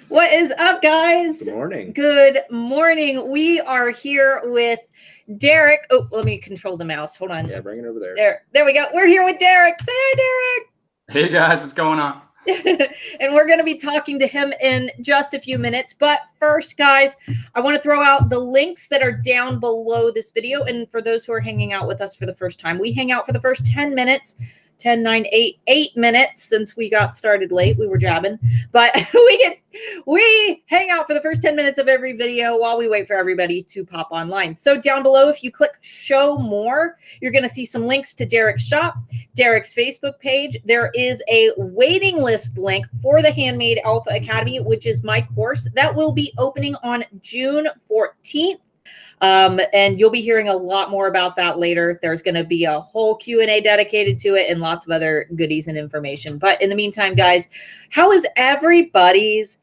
What is up, guys? Good morning. Good morning. We are here with Derek. Oh, let me control the mouse. Hold on. Yeah, bring it over there. There we go. We're here with Derek. Say hi, Hey guys, what's going on? Derek. And we're going to be talking to him in just a few minutes. But first, guys, I want to throw out the links that are down below this video. And for those who are hanging out with us for the first time, we hang out for the first 10 minutes. 10, 9, 8 minutes since we got started late. We were jabbing, but we hang out for the first 10 minutes of every video while we wait for everybody to pop online. So down below, if you click show more, you're going to see some links to Derek's shop, Derek's Facebook page. There is a waiting list link for the Handmade Alpha Academy, which is my course that will be opening on June 14th. And you'll be hearing a lot more about that later. There's going to be a whole Q&A dedicated to it and lots of other goodies and information. But in the meantime, guys, how is everybody's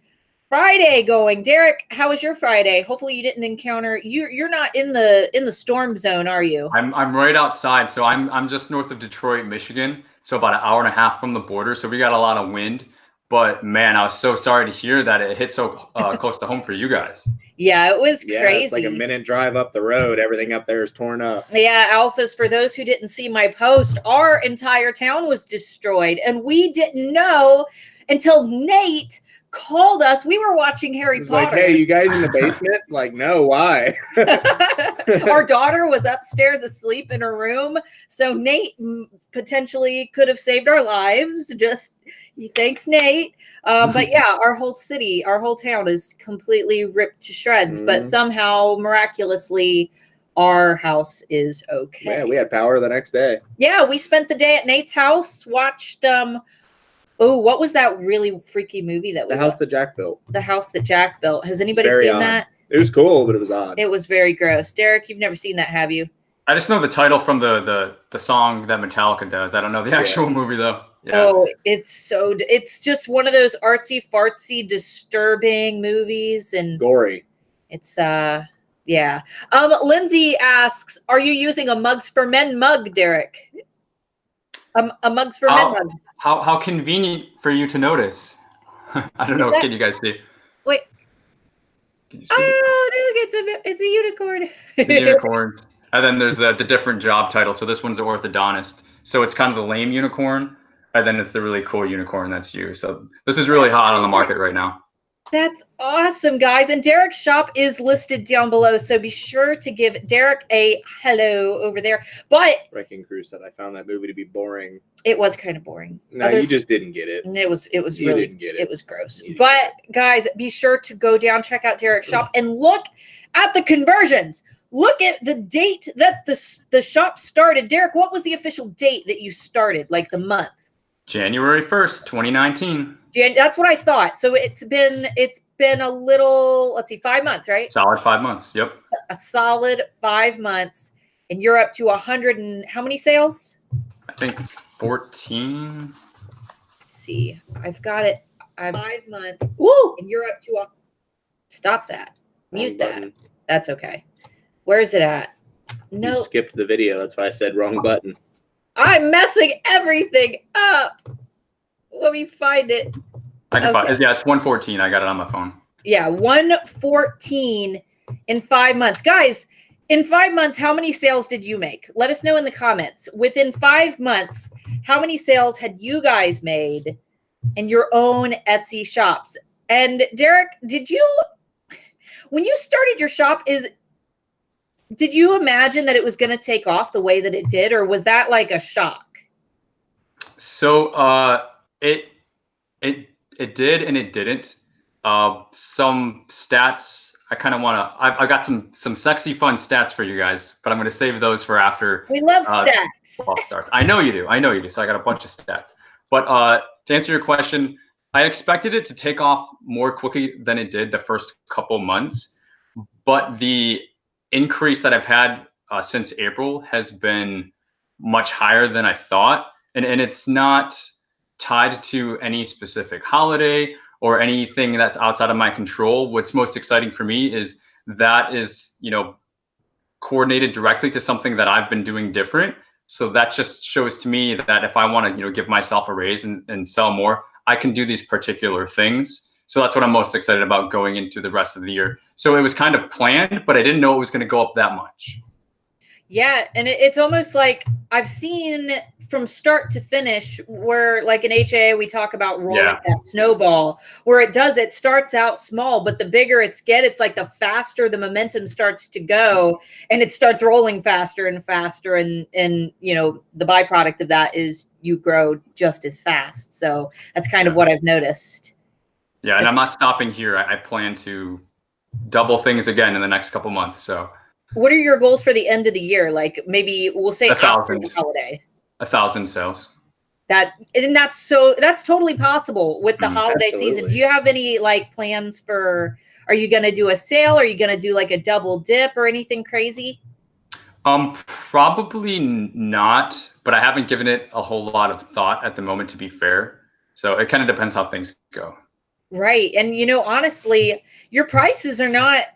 Friday going? Derek, how was your Friday? Hopefully you didn't encounter you're not in the storm zone, are you? I'm right outside, so I'm just north of Detroit, Michigan, so about an hour and a half from the border. So we got a lot of wind. But man, I was so sorry to hear that it hit so close to home for you guys. Yeah, it was crazy. It's like a minute drive up the road. Everything up there is torn up. Yeah, Alphas, for those who didn't see my post, our entire town was destroyed. And we didn't know until Nate called us. We were watching Harry Potter. Like, hey, you guys in the basement? Like, no, why? Our daughter was upstairs asleep in her room. So Nate potentially could have saved our lives. Just thanks, Nate. But yeah, our whole city, our whole town is completely ripped to shreds. But somehow, miraculously, our house is okay. Yeah, we had power the next day. Yeah, we spent the day at Nate's house, watched oh, what was that really freaky movie that we The House That Jack Built. The House That Jack Built. Has anybody seen that? It was cool, but it was odd. It was very gross. Derek, you've never seen that, have you? I just know the title from the song that Metallica does. I don't know the actual movie though. Yeah. Oh, it's just one of those artsy fartsy disturbing movies, and gory. It's yeah. Lindsay asks, are you using a Mugs for Men mug, Derek? A Mugs for Men mug. How convenient for you to notice. I don't know. Can you guys see? Wait. Oh, look, it's a unicorn. Unicorns. And then there's the different job title. So this one's an orthodontist. So it's kind of the lame unicorn. And then it's the really cool unicorn. That's you. So this is really hot on the market right now. That's awesome, guys. And Derek's shop is listed down below. So be sure to give Derek a hello over there. But Wrecking Crew said, I found that movie to be boring. It was kind of boring. No, you just didn't get it. It was you really, didn't get it. It was gross. But guys, be sure to go down, check out Derek's shop, and look at the conversions. Look at the date that the shop started. Derek, what was the official date that you started, like the month? January 1st, 2019. That's what I thought. So it's been a little, let's see, 5 months, right? Solid 5 months. Yep. A solid 5 months. And you're up to 100 and how many sales? I think 14. Let's see, I've got it. 5 months. Woo! And you're up to stop that. Mute that. That's okay. Where is it at? No. You skipped the video. That's why I said wrong button. I'm messing everything up. Let me find it. I can find it. Yeah, it's 114. I got it on my phone. Yeah, 114 in 5 months. Guys, in 5 months, how many sales did you make? Let us know in the comments. Within 5 months, how many sales had you guys made in your own Etsy shops? And Derek, when you started your shop, did you imagine that it was going to take off the way that it did, or was that like a shock? So it did and it didn't. Some stats I kind of want to. I've got some sexy fun stats for you guys, but I'm going to save those for after. We love stats. Starts. I know you do. I know you do. So I got a bunch of stats. But to answer your question, I expected it to take off more quickly than it did the first couple months, but the increase that I've had since April has been much higher than I thought. And it's not tied to any specific holiday or anything that's outside of my control. What's most exciting for me is that is, coordinated directly to something that I've been doing different. So that just shows to me that if I want to, give myself a raise and sell more, I can do these particular things. So that's what I'm most excited about going into the rest of the year. So it was kind of planned, but I didn't know it was going to go up that much. Yeah, and it's almost like I've seen from start to finish where, like in HAA, we talk about rolling that snowball, where it starts out small, but the bigger it's like the faster the momentum starts to go, and it starts rolling faster and faster, and you know, the byproduct of that is you grow just as fast. So that's kind of what I've noticed. Yeah, and I'm not stopping here. I plan to double things again in the next couple months. So what are your goals for the end of the year? Like maybe we'll say after the holiday. 1,000 sales. That's totally possible with the holiday season. Do you have any like plans for, are you going to do a sale? Are you going to do like a double dip or anything crazy? Probably not, but I haven't given it a whole lot of thought at the moment, to be fair. So it kind of depends how things go. Right. And you know, honestly, your prices are not,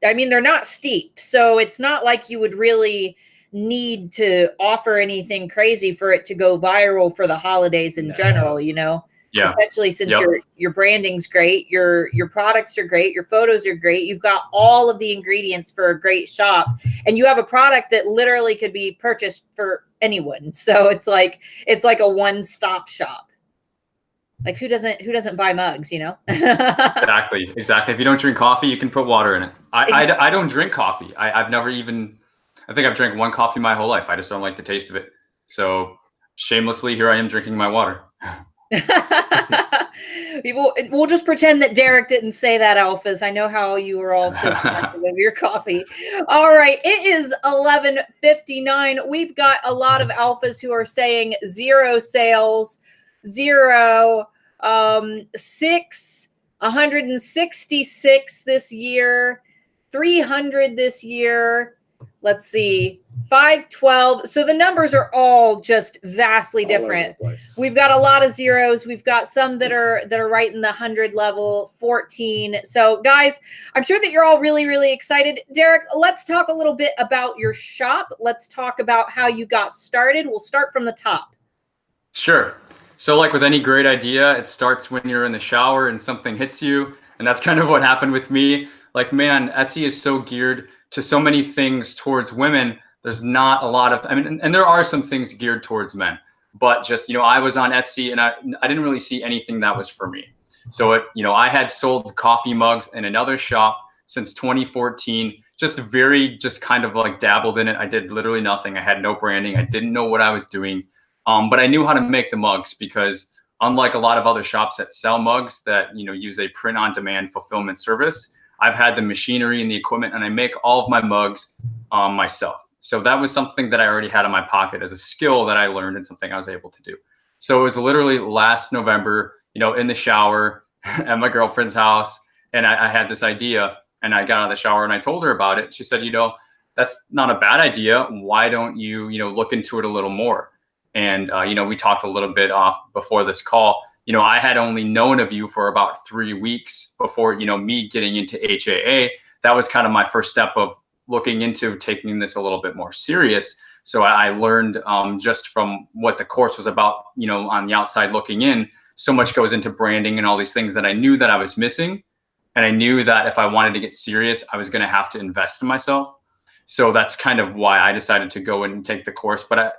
I mean, they're not steep. So it's not like you would really need to offer anything crazy for it to go viral for the holidays in general, you know? Yeah. Especially since your branding's great, your products are great, your photos are great. You've got all of the ingredients for a great shop, and you have a product that literally could be purchased for anyone. So it's like a one-stop shop. Like who doesn't buy mugs, you know? Exactly. If you don't drink coffee, you can put water in it. I don't drink coffee. I've never even, I think I've drank one coffee my whole life. I just don't like the taste of it. So shamelessly, here I am drinking my water. We'll just pretend that Derek didn't say that, Alphas. I know how you were all so protective of your coffee. All right, it is 11:59. We've got a lot of Alphas who are saying 0 sales, 0, 6, 166 this year, 300 this year. Let's see, 512. So the numbers are all just vastly different. We've got a lot of zeros. We've got some that are right in the 100 level, 14. So guys, I'm sure that you're all really, really excited. Derek, let's talk a little bit about your shop. Let's talk about how you got started. We'll start from the top. Sure. So like with any great idea, it starts when you're in the shower and something hits you. And that's kind of what happened with me. Like, man, Etsy is so geared to so many things towards women. There's not a lot of, I mean, and there are some things geared towards men, but just, you know, I was on Etsy and I didn't really see anything that was for me. So I had sold coffee mugs in another shop since 2014, just kind of like dabbled in it. I did literally nothing. I had no branding. I didn't know what I was doing. But I knew how to make the mugs because unlike a lot of other shops that sell mugs that, use a print on demand fulfillment service, I've had the machinery and the equipment, and I make all of my mugs myself. So that was something that I already had in my pocket as a skill that I learned and something I was able to do. So it was literally last November, in the shower at my girlfriend's house, and I had this idea, and I got out of the shower and I told her about it. She said, that's not a bad idea. Why don't you, look into it a little more? And, we talked a little bit before this call. I had only known of you for about 3 weeks before, me getting into HAA. That was kind of my first step of looking into taking this a little bit more serious. So I learned just from what the course was about, on the outside looking in, so much goes into branding and all these things that I knew that I was missing. And I knew that if I wanted to get serious, I was going to have to invest in myself. So that's kind of why I decided to go and take the course. But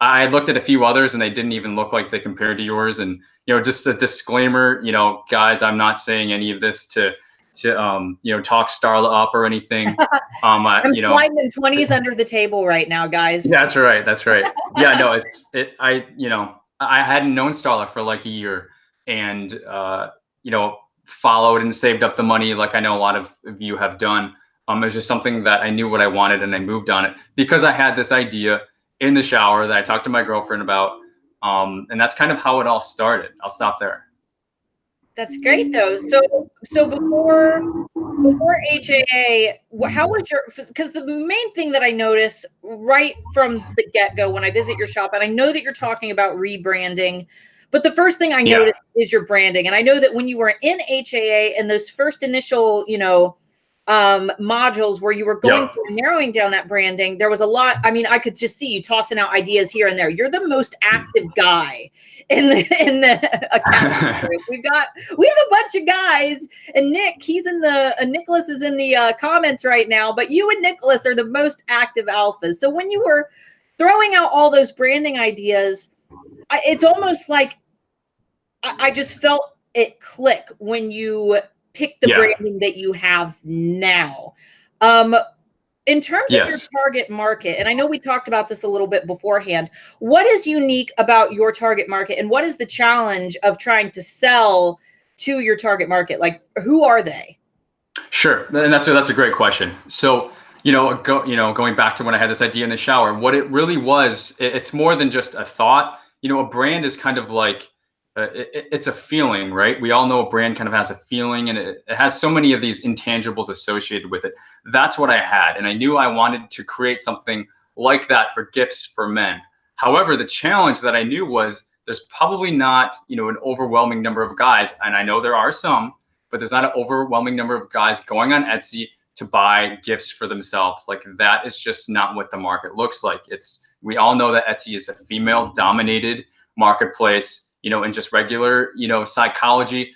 I looked at a few others and they didn't even look like they compared to yours. And, just a disclaimer, guys, I'm not saying any of this to talk Starla up or anything. I'm sliding in 20s under the table right now, guys. That's right. Yeah, no, I hadn't known Starla for like a year and, followed and saved up the money like I know a lot of you have done. It was just something that I knew what I wanted and I moved on it because I had this idea in the shower that I talked to my girlfriend about. And that's kind of how it all started. I'll stop there. That's great though. So before HAA, how was because the main thing that I notice right from the get-go when I visit your shop, and I know that you're talking about rebranding, but the first thing I noticed is your branding. And I know that when you were in HAA and those first initial, modules where you were going through and narrowing down that branding, there was a lot. I mean, I could just see you tossing out ideas here and there. You're the most active guy in the account group. We have a bunch of guys, and Nick, he's in the Nicholas is in the comments right now, but you and Nicholas are the most active alphas. So when you were throwing out all those branding ideas, it's almost like I just felt it click when you pick the branding that you have now. In terms of your target market, and I know we talked about this a little bit beforehand, what is unique about your target market, and what is the challenge of trying to sell to your target market? Like, who are they? Sure, and that's a great question. So, going back to when I had this idea in the shower, what it really was, it's more than just a thought. A brand is kind of like, it's a feeling, right? We all know a brand kind of has a feeling, and it has so many of these intangibles associated with it. That's what I had, and I knew I wanted to create something like that for gifts for men. However, the challenge that I knew was there's probably not, an overwhelming number of guys, and I know there are some, but there's not an overwhelming number of guys going on Etsy to buy gifts for themselves. Like, that is just not what the market looks like. We all know that Etsy is a female-dominated marketplace. In just regular, psychology,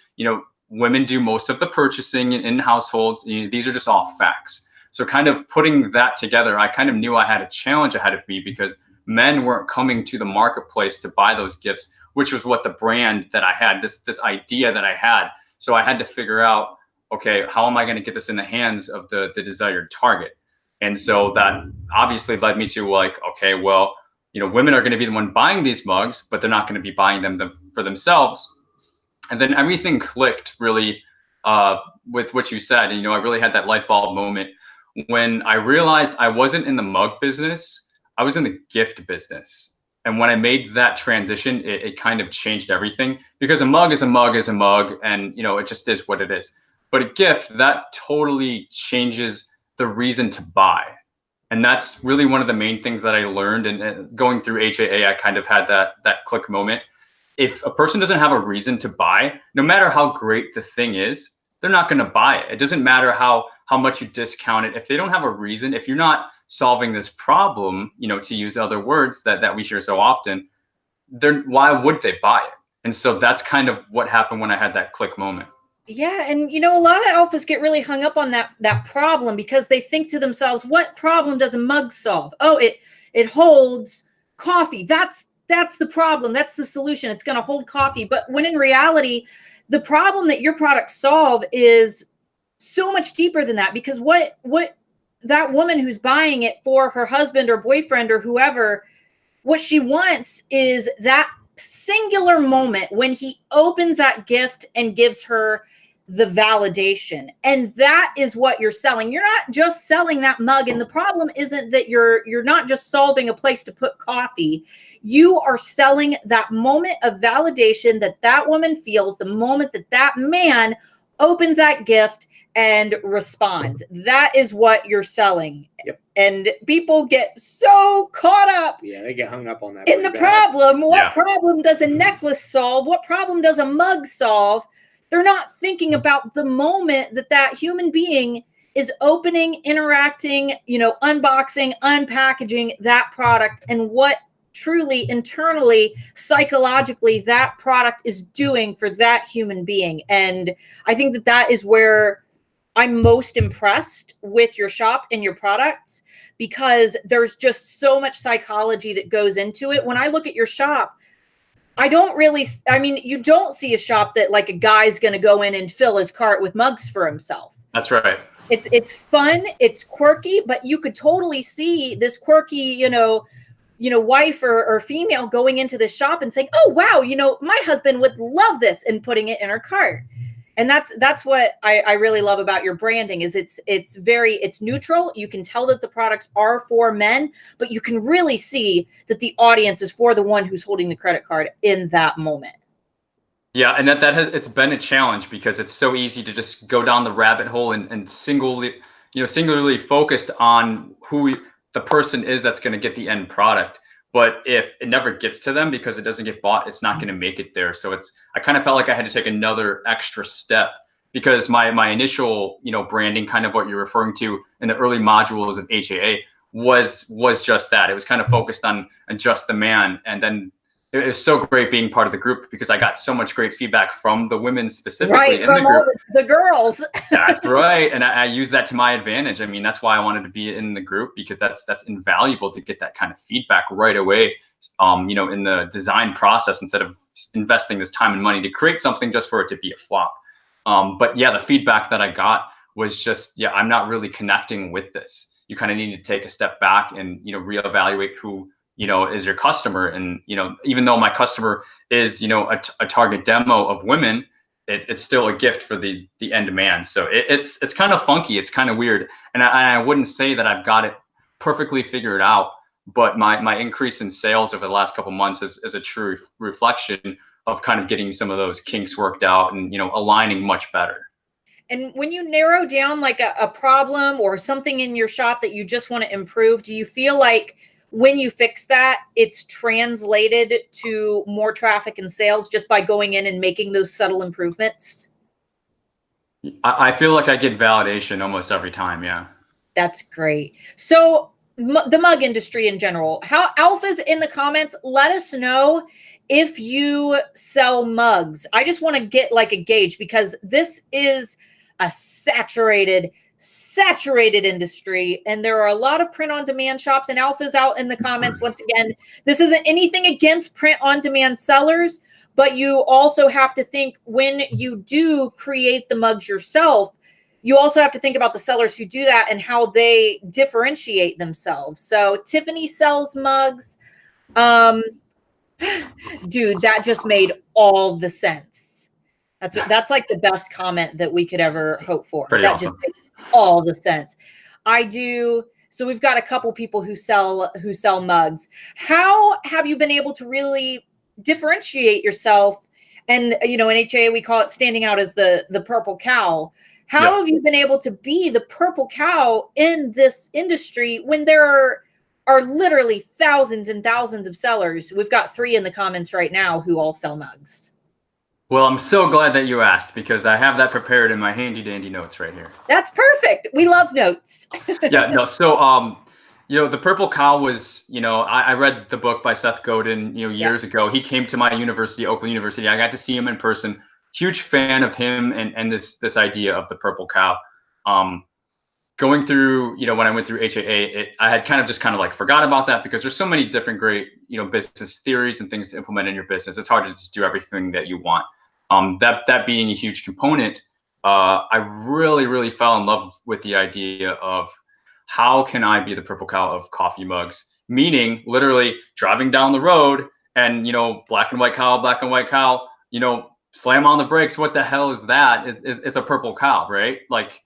women do most of the purchasing in households. These are just all facts. So kind of putting that together, I kind of knew I had a challenge ahead of me because men weren't coming to the marketplace to buy those gifts, which was what the brand that I had, this idea that I had. So I had to figure out, okay, how am I going to get this in the hands of the desired target? And so that obviously led me to like, okay, well, women are going to be the one buying these mugs, but they're not going to be buying them for themselves. And then everything clicked really with what you said. And, I really had that light bulb moment when I realized I wasn't in the mug business. I was in the gift business. And when I made that transition, it kind of changed everything, because a mug is a mug is a mug. And, it just is what it is. But a gift, that totally changes the reason to buy. And that's really one of the main things that I learned. And going through HAA, I kind of had that click moment. If a person doesn't have a reason to buy, no matter how great the thing is, they're not going to buy it. It doesn't matter how much you discount it. If they don't have a reason, if you're not solving this problem, to use other words that we hear so often, why would they buy it? And so that's kind of what happened when I had that click moment. Yeah. And, a lot of alphas get really hung up on that problem because they think to themselves, what problem does a mug solve? Oh, it holds coffee. That's the problem. That's the solution. It's going to hold coffee. But when in reality, the problem that your products solve is so much deeper than that, because what that woman who's buying it for her husband or boyfriend or whoever, what she wants is that singular moment when he opens that gift and gives her the validation. And that is what you're selling. You're not just selling that mug. And the problem isn't that you're not just solving a place to put coffee. You are selling that moment of validation that woman feels the moment that man opens that gift and responds. That is what you're selling. Yep. And people get so caught up. Yeah, they get hung up on that. In the problem. What problem does a necklace solve? What problem does a mug solve? They're not thinking about the moment that human being is opening, interacting, unboxing, unpackaging that product, and what truly internally, psychologically, that product is doing for that human being. And I think that is where I'm most impressed with your shop and your products, because there's just so much psychology that goes into it. When I look at your shop, you don't see a shop that like a guy's going to go in and fill his cart with mugs for himself. That's right. It's fun. It's quirky, but you could totally see this quirky, wife or female going into the shop and saying, oh, wow, my husband would love this, and putting it in her cart. And that's what I really love about your branding is it's neutral. You can tell that the products are for men, but you can really see that the audience is for the one who's holding the credit card in that moment. Yeah, and it's been a challenge because it's so easy to just go down the rabbit hole and singularly focused on who the person is that's going to get the end product. But if it never gets to them because it doesn't get bought, it's not going to make it there. So I kind of felt like I had to take another extra step because my initial, branding, kind of what you're referring to in the early modules of HAA was just that. It was kind of focused on just the man. And then it was so great being part of the group because I got so much great feedback from the women specifically in the group. All the girls. That's right. And I use that to my advantage. I mean, that's why I wanted to be in the group, because that's invaluable to get that kind of feedback right away, in the design process, instead of investing this time and money to create something just for it to be a flop. But yeah, the feedback that I got was just, I'm not really connecting with this. You kind of need to take a step back and, reevaluate who, is your customer. And, even though my customer is, a target demo of women, it's still a gift for the end demand. So it's kind of funky. It's kind of weird. And I wouldn't say that I've got it perfectly figured out, but my increase in sales over the last couple of months is a true reflection of kind of getting some of those kinks worked out and, aligning much better. And when you narrow down like a problem or something in your shop that you just want to improve, do you feel like when you fix that, it's translated to more traffic and sales just by going in and making those subtle improvements? I feel like I get validation almost every time. Yeah. That's great. So the mug industry in general, how alphas in the comments, let us know if you sell mugs. I just want to get like a gauge, because this is a saturated industry, and there are a lot of print on demand shops. And alphas out in the comments, once again, this isn't anything against print on demand sellers, but you also have to think, when you do create the mugs yourself, you also have to think about the sellers who do that and how they differentiate themselves. So Tiffany sells mugs. Dude, that just made all the sense. That's like the best comment that we could ever hope for. Pretty that awesome. Just makes all the sense. I do. So we've got a couple people who sell mugs. How have you been able to really differentiate yourself? And in HAA we call it standing out as the purple cow. How have you been able to be the purple cow in this industry when there are literally thousands and thousands of sellers? We've got 3 in the comments right now who all sell mugs. Well, I'm so glad that you asked, because I have that prepared in my handy dandy notes right here. That's perfect. We love notes. Yeah, no. So, the purple cow was, I read the book by Seth Godin, years ago. He came to my university, Oakland University. I got to see him in person. Huge fan of him and this idea of the purple cow. Going through, when I went through HAA, I had kind of like forgot about that, because there's so many different great, business theories and things to implement in your business. It's hard to just do everything that you want. That being a huge component, I really, really fell in love with the idea of how can I be the purple cow of coffee mugs? Meaning literally driving down the road and, black and white cow, slam on the brakes. What the hell is that? It's a purple cow, right? Like,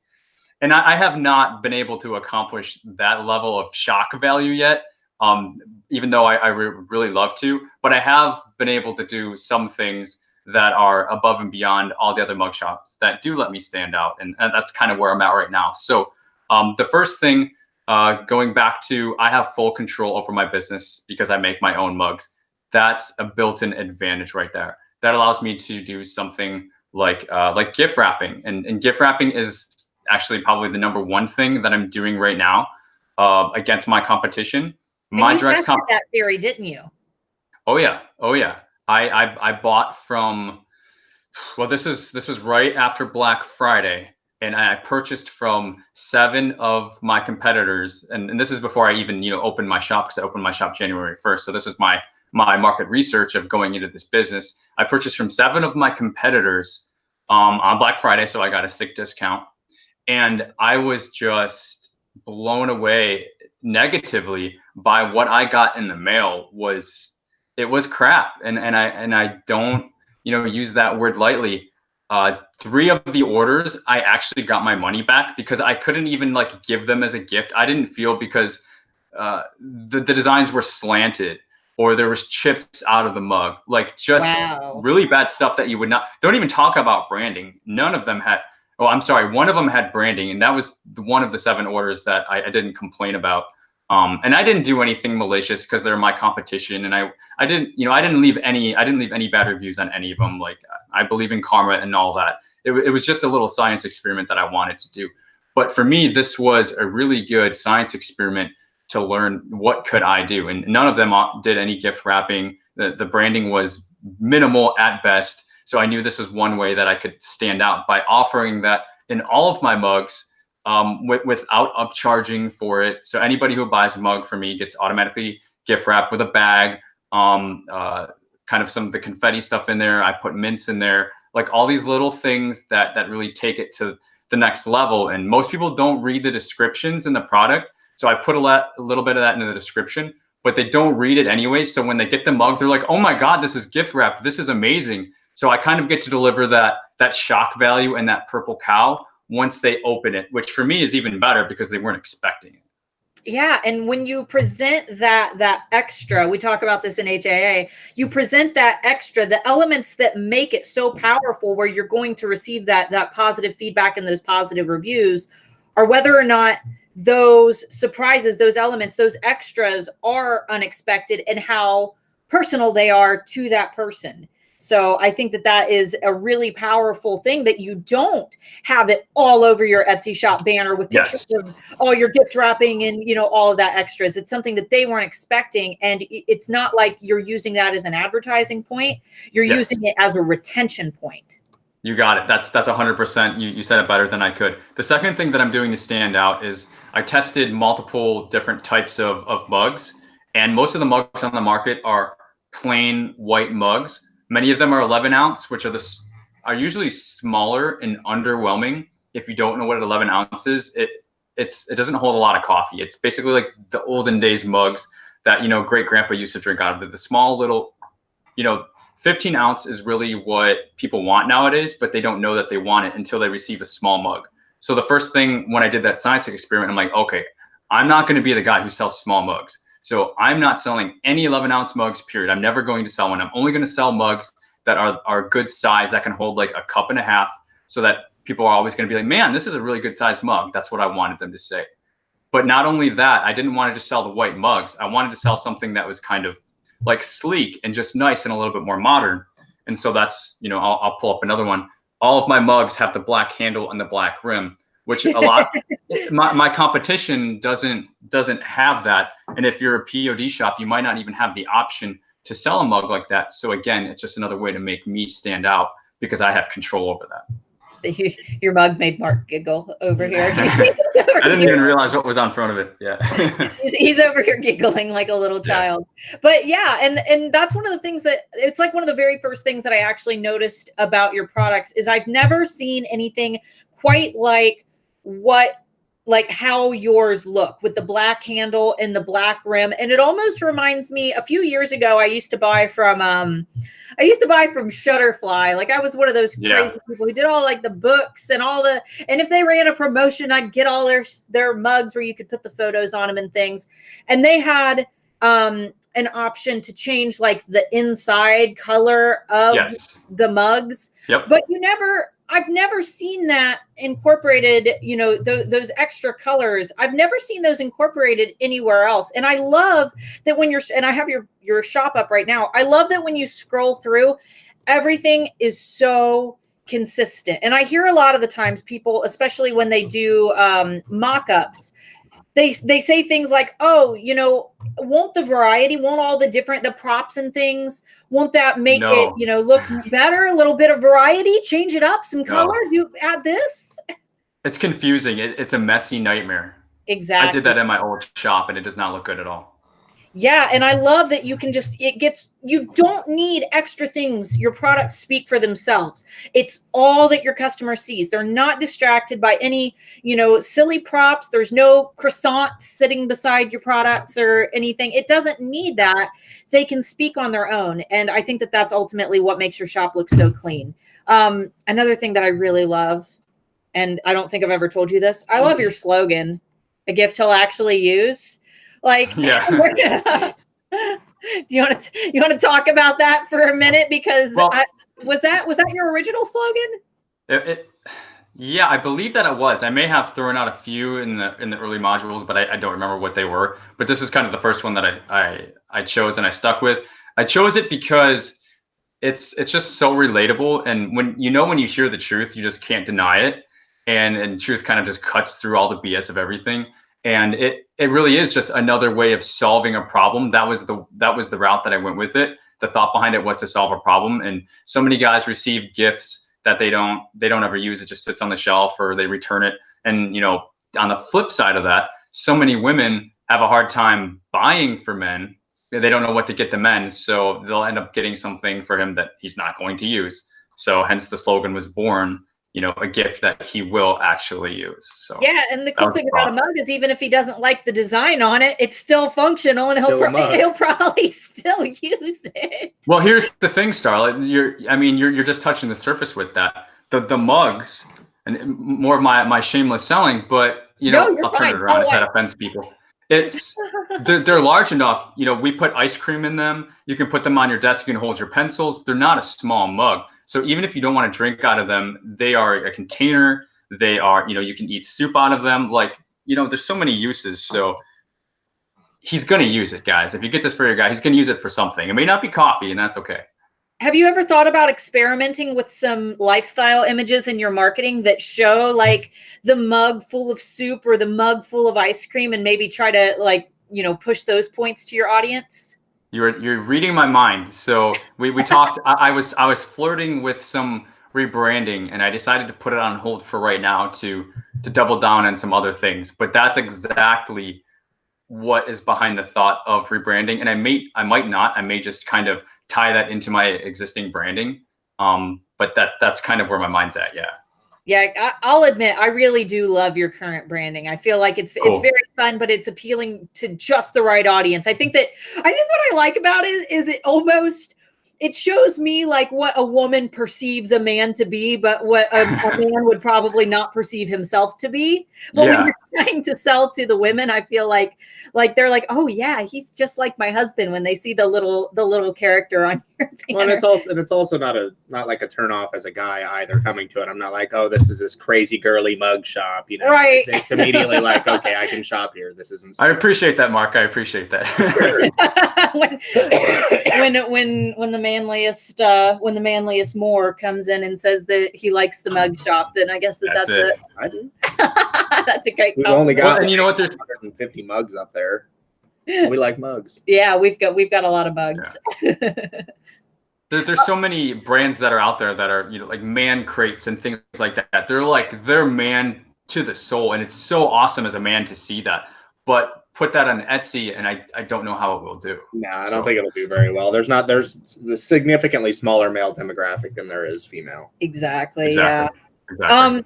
and I have not been able to accomplish that level of shock value yet, even though I really love to. But I have been able to do some things that are above and beyond all the other mug shops that do let me stand out. And that's kind of where I'm at right now. So the first thing, going back to, I have full control over my business because I make my own mugs. That's a built-in advantage right there. That allows me to do something like gift wrapping. And gift wrapping is actually probably the #1 thing that I'm doing right now against my competition. My and you direct tested that theory, didn't you? Oh yeah. I bought from, well, this was right after Black Friday, and I purchased from 7 of my competitors, and this is before I even opened my shop, because I opened my shop January 1st. So this is my market research of going into this business. I purchased from 7 of my competitors on Black Friday, so I got a sick discount, and I was just blown away negatively by what I got in the mail. It was crap, and I don't use that word lightly. 3 of the orders I actually got my money back, because I couldn't even give them as a gift. I didn't feel, because the designs were slanted, or there was chips out of the mug, really bad stuff that you would not. Don't even talk about branding. None of them had. Oh, I'm sorry. One of them had branding, and that was one of the 7 orders that I didn't complain about. And I didn't do anything malicious, because they're my competition, and I didn't leave any bad reviews on any of them. Like, I believe in karma and all that. it was just a little science experiment that I wanted to do. But for me, this was a really good science experiment to learn what could I do. And none of them did any gift wrapping. The branding was minimal at best. So I knew this was one way that I could stand out by offering that in all of my mugs without upcharging for it. So anybody who buys a mug from me gets automatically gift wrapped with a bag, kind of some of the confetti stuff in there. I put mints in there, like all these little things that really take it to the next level. And most people don't read the descriptions in the product. So I put a little bit of that in the description, but they don't read it anyway. So when they get the mug, they're like, oh my God, this is gift wrapped. This is amazing. So I kind of get to deliver that shock value and that purple cow once they open it, which for me is even better because they weren't expecting it. Yeah, and when you present that extra, we talk about this in HAA, you present that extra, the elements that make it so powerful where you're going to receive that positive feedback and those positive reviews, or whether or not those surprises, those elements, those extras are unexpected and how personal they are to that person. So I think that is a really powerful thing, that you don't have it all over your Etsy shop banner with pictures of all your gift wrapping and, you know, all of that extras. It's something that they weren't expecting. And it's not like you're using that as an advertising point. You're using it as a retention point. You got it. That's 100%. You said it better than I could. The second thing that I'm doing to stand out is I tested multiple different types of mugs, and most of the mugs on the market are plain white mugs. Many of them are 11 ounce, which are usually smaller and underwhelming. If you don't know what 11 ounce is, it doesn't hold a lot of coffee. It's basically like the olden days mugs that, you know, great grandpa used to drink out of. The small little, you know, 15 ounce is really what people want nowadays, but they don't know that they want it until they receive a small mug. So the first thing when I did that science experiment, I'm like, okay, I'm not going to be the guy who sells small mugs. So I'm not selling any 11 ounce mugs, period. I'm never going to sell one. I'm only going to sell mugs that are good size, that can hold like a cup and a half, so that people are always going to be like, man, this is a really good size mug. That's what I wanted them to say. But not only that, I didn't want to just sell the white mugs. I wanted to sell something that was kind of like sleek and just nice and a little bit more modern. And so that's, you know, I'll pull up another one. All of my mugs have the black handle and the black rim, which a lot, my competition doesn't have that. And if you're a POD shop, you might not even have the option to sell a mug like that. So again, it's just another way to make me stand out because I have control over that. Your mug made Mark giggle over here. I didn't even realize what was on front of it. Yeah. he's over here giggling like a little child. But yeah, and that's one of the things that it's like one of the very first things that I actually noticed about your products is I've never seen anything quite like how yours look with the black handle and the black rim. And it almost reminds me, a few years ago, I used to buy from Shutterfly. Like I was one of those crazy people who did all like the books and and if they ran a promotion, I'd get all their mugs where you could put the photos on them and things. And they had an option to change like the inside color of the mugs. But I've never seen that incorporated, you know, those extra colors. I've never seen those incorporated anywhere else. And I love that when and I have your shop up right now. I love that when you scroll through, everything is so consistent. And I hear a lot of the times people, especially when they do mock-ups, they say things like, oh, you know, won't all the props and things, won't that make it, you know, look better? A little bit of variety, change it up, some color, you add this. It's confusing. It's a messy nightmare. Exactly. I did that in my old shop and it does not look good at all. Yeah. And I love that you can you don't need extra things. Your products speak for themselves. It's all that your customer sees. They're not distracted by any, you know, silly props. There's no croissant sitting beside your products or anything. It doesn't need that. They can speak on their own. And I think that that's ultimately what makes your shop look so clean. Another thing that I really love, and I don't think I've ever told you this, I love your slogan, a gift he'll actually use. Like, do you want to talk about that for a minute? Because was that your original slogan? Yeah, I believe that it was. I may have thrown out a few in the early modules, but I don't remember what they were. But this is kind of the first one that I chose and I stuck with. I chose it because it's just so relatable. And when you hear the truth, you just can't deny it. And truth kind of just cuts through all the BS of everything. And it really is just another way of solving a problem. That was the route that I went with it. The thought behind it was to solve a problem. And so many guys receive gifts that they don't ever use. It just sits on the shelf or they return it. And on the flip side of that, so many women have a hard time buying for men. They don't know what to get the men, so they'll end up getting something for him that he's not going to use. So hence the slogan was born, a gift that he will actually use. So yeah, and the cool thing about a mug is even if he doesn't like the design on it, it's still functional, and he'll probably still use it. Well, here's the thing, Starla. You're just touching the surface with that. The mugs, and more of my shameless selling, but I'll turn it around if that offends people. They're large enough. We put ice cream in them. You can put them on your desk. You can hold your pencils. They're not a small mug. So even if you don't want to drink out of them, they are a container. They are, you can eat soup out of them. There's so many uses. So he's going to use it, guys. If you get this for your guy, he's going to use it for something. It may not be coffee, and that's okay. Have you ever thought about experimenting with some lifestyle images in your marketing that show like the mug full of soup or the mug full of ice cream, and maybe try to push those points to your audience? You're reading my mind. So we talked. I was flirting with some rebranding, and I decided to put it on hold for right now to double down on some other things. But that's exactly what is behind the thought of rebranding. And I may just kind of tie that into my existing branding. But that's kind of where my mind's at. Yeah. Yeah, I'll admit, I really do love your current branding. I feel like it's very fun, but it's appealing to just the right audience. I think what I like about it is it shows me like what a woman perceives a man to be, but what a man would probably not perceive himself to be. But when you're trying to sell to the women, I feel like they're like, oh yeah, he's just like my husband when they see the little character on your banner. Well, and it's also not like a turn off as a guy either coming to it. I'm not like, oh, this is this crazy girly mug shop, Right. It's immediately like, okay, I can shop here. This isn't I appreciate that, Mark. I appreciate that. when the manliest Moore comes in and says that he likes the mug shop, then I guess that's it. I do. That's a great. We've only got and you know what? There's 150 mugs up there. We like mugs. Yeah, we've got a lot of mugs. Yeah. There's so many brands that are out there that are like man crates and things like that. They're man to the soul, and it's so awesome as a man to see that. But put that on Etsy, and I don't know how it will do. No, I don't think it'll do very well. There's the significantly smaller male demographic than there is female. Exactly. Yeah. Exactly.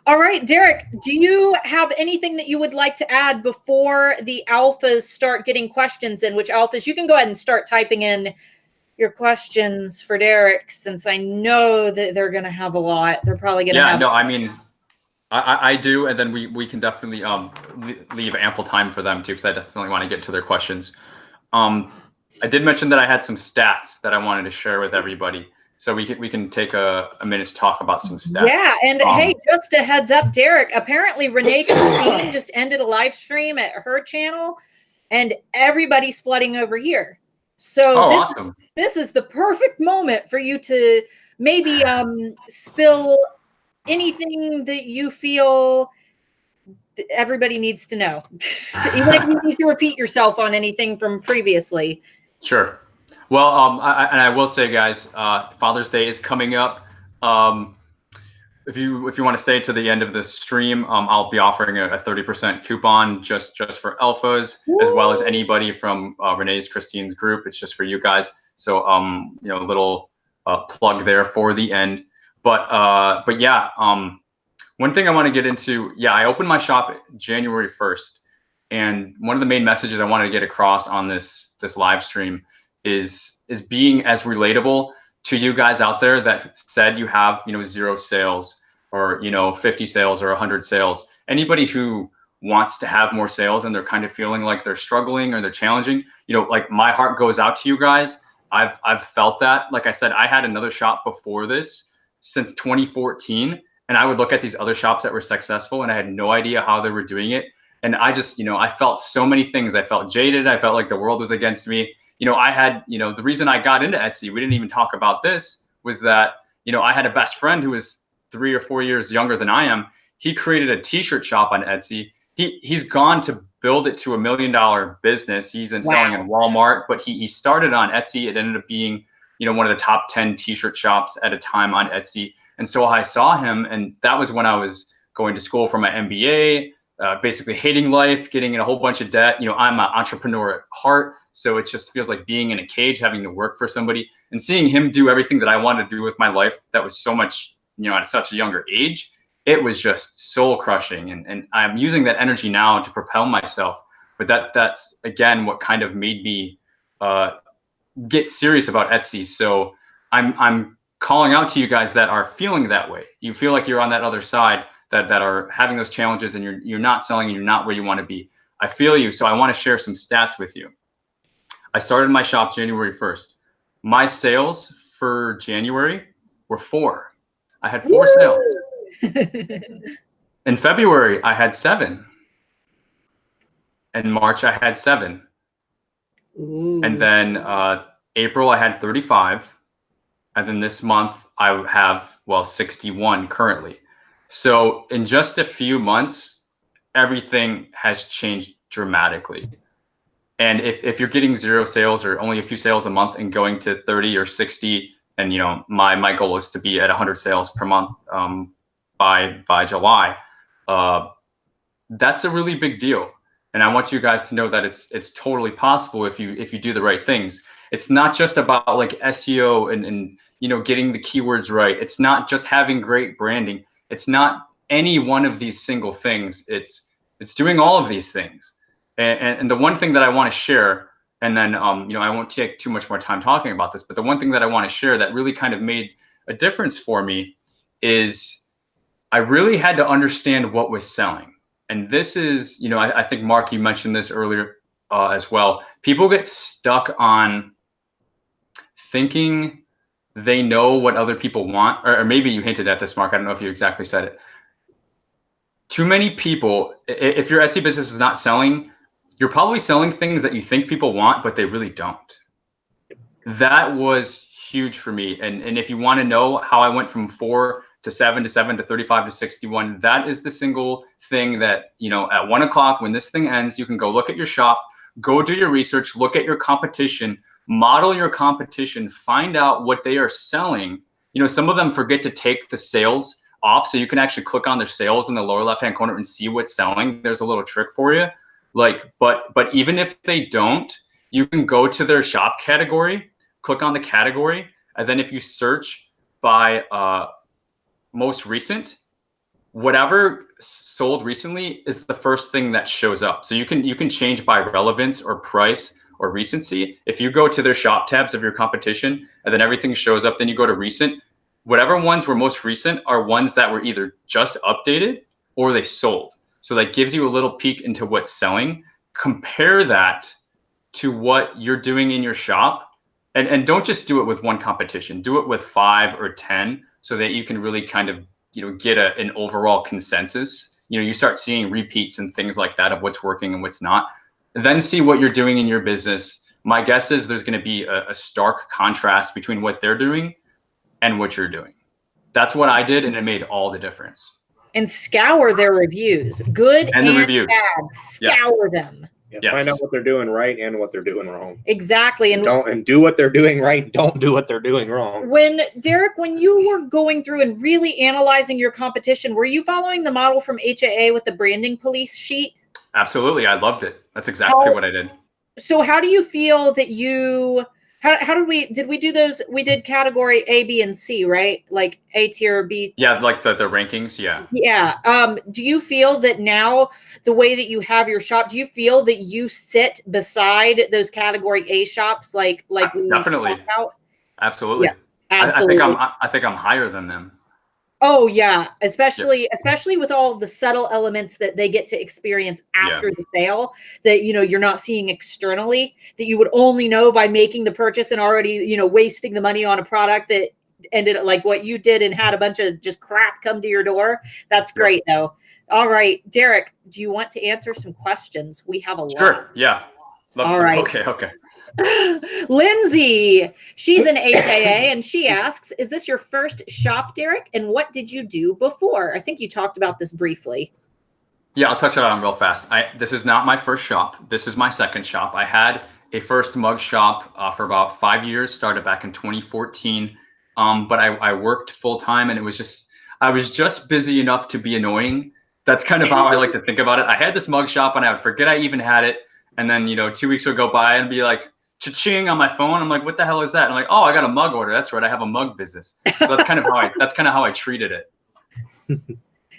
All right, Derek, do you have anything that you would like to add before the alphas start getting questions in? Which alphas, you can go ahead and start typing in your questions for Derek, since I know that they're going to have a lot. They're probably going to have. Yeah, no, I mean, I do, and then we can definitely leave ample time for them too, because I definitely want to get to their questions. I did mention that I had some stats that I wanted to share with everybody, so we can take a minute to talk about some stats. Yeah, and hey, just a heads up, Derek. Apparently, Renee Christine just ended a live stream at her channel, and everybody's flooding over here. So awesome. This is the perfect moment for you to maybe spill anything that you feel everybody needs to know, even if you need to repeat yourself on anything from previously. Sure. Well, I will say, guys, Father's Day is coming up. If you want to stay to the end of the stream, I'll be offering a 30% coupon just for alphas. Woo! As well as anybody from Christine's group. It's just for you guys. So little plug there for the end. But yeah, one thing I want to get into, I opened my shop January 1st, and one of the main messages I wanted to get across on this live stream is being as relatable to you guys out there that said you have 0 sales or 50 sales or 100 sales. Anybody who wants to have more sales and they're kind of feeling like they're struggling or they're challenging, like my heart goes out to you guys. I've felt that. Like I said, I had another shop before this since 2014, and I would look at these other shops that were successful and I had no idea how they were doing it. And I just, I felt so many things. I felt jaded. I felt like the world was against me. I had, the reason I got into Etsy, we didn't even talk about this, was that, I had a best friend who was 3 or 4 years younger than I am. He created a t-shirt shop on Etsy. He's gone to build it to $1 million business. He's been selling in Walmart, but he started on Etsy. It ended up being, one of the top 10 t-shirt shops at a time on Etsy. And so I saw him, and that was when I was going to school for my MBA, basically hating life, getting in a whole bunch of debt. I'm an entrepreneur at heart, so it just feels like being in a cage, having to work for somebody, and seeing him do everything that I wanted to do with my life that was so much, at such a younger age, it was just soul crushing. And I'm using that energy now to propel myself. But that's again what kind of made me get serious about Etsy. So I'm calling out to you guys that are feeling that way. You feel like you're on that other side, that are having those challenges, and you're not selling and you're not where you want to be. I feel you. So I want to share some stats with you. I started my shop January 1st. My sales for January were 4. I had 4 sales. In February, I had 7. In March, I had 7. Ooh. And then April, I had 35. And then this month, I have, 61 currently. So in just a few months, everything has changed dramatically. And if you're getting 0 sales or only a few sales a month and going to 30 or 60, and my goal is to be at 100 sales per month by July, that's a really big deal. And I want you guys to know that it's totally possible if you do the right things. It's not just about like SEO and getting the keywords right. It's not just having great branding. It's not any one of these single things. It's doing all of these things. And the one thing that I want to share, and then I won't take too much more time talking about this, but the one thing that I want to share that really kind of made a difference for me is I really had to understand what was selling. And this is, I think, Mark, you mentioned this earlier as well. People get stuck on thinking they know what other people want, or maybe you hinted at this, Mark. I don't know if you exactly said it. Too many people, if your Etsy business is not selling, you're probably selling things that you think people want, but they really don't. That was huge for me. And if you want to know how I went from 4 to 7 to 7 to 35 to 61, that is the single thing that, at 1 o'clock when this thing ends, you can go look at your shop, go do your research, look at your competition, model your competition, find out what they are selling. Some of them forget to take the sales off, so you can actually click on their sales in the lower left-hand corner and see what's selling. There's a little trick for you. But even if they don't, you can go to their shop category, click on the category, and then if you search by most recent, whatever sold recently is the first thing that shows up. So you can change by relevance or price or recency. If you go to their shop tabs of your competition and then everything shows up, then you go to recent. Whatever ones were most recent are ones that were either just updated or they sold. So that gives you a little peek into what's selling. Compare that to what you're doing in your shop. And don't just do it with one competition. Do it with 5 or 10 so that you can really kind of get an overall consensus. You start seeing repeats and things like that of what's working and what's not. And then see what you're doing in your business. My guess is there's going to be a stark contrast between what they're doing and what you're doing. That's what I did, and it made all the difference. And scour their reviews, good and the reviews. bad. Scour them. Yeah, yes. Find out what they're doing right and what they're doing wrong. Exactly. And do what they're doing right. Don't do what they're doing wrong. Derek, when you were going through and really analyzing your competition, were you following the model from HAA with the branding police sheet? Absolutely. I loved it. That's exactly what I did. So how do you feel that how did we do those? We did category A, B, and C, right? Like A tier, B. Yeah, like the rankings. Yeah. Yeah. Do you feel that now the way that you have your shop, do you feel that you sit beside those category A shops? Like we definitely. talked about? Absolutely. Yeah, absolutely. I think I'm higher than them. Oh yeah, especially with all the subtle elements that they get to experience after the sale that you're not seeing externally, that you would only know by making the purchase and already wasting the money on a product that ended up like what you did and had a bunch of just crap come to your door. That's great though. All right, Derek, do you want to answer some questions? We have a lot. Sure. Yeah. Love to. Right. Okay. Lindsay, she's an HAA, and she asks, is this your first shop, Derek? And what did you do before? I think you talked about this briefly. Yeah, I'll touch on it real fast. This is not my first shop. This is my second shop. I had a first mug shop for about 5 years, started back in 2014. But I worked full time, and I was just busy enough to be annoying. That's kind of how I like to think about it. I had this mug shop, and I would forget I even had it. And then, 2 weeks would go by and be like, cha-ching on my phone. I'm like, what the hell is that? And I'm like, oh, I got a mug order. That's right. I have a mug business. So that's kind of how I treated it.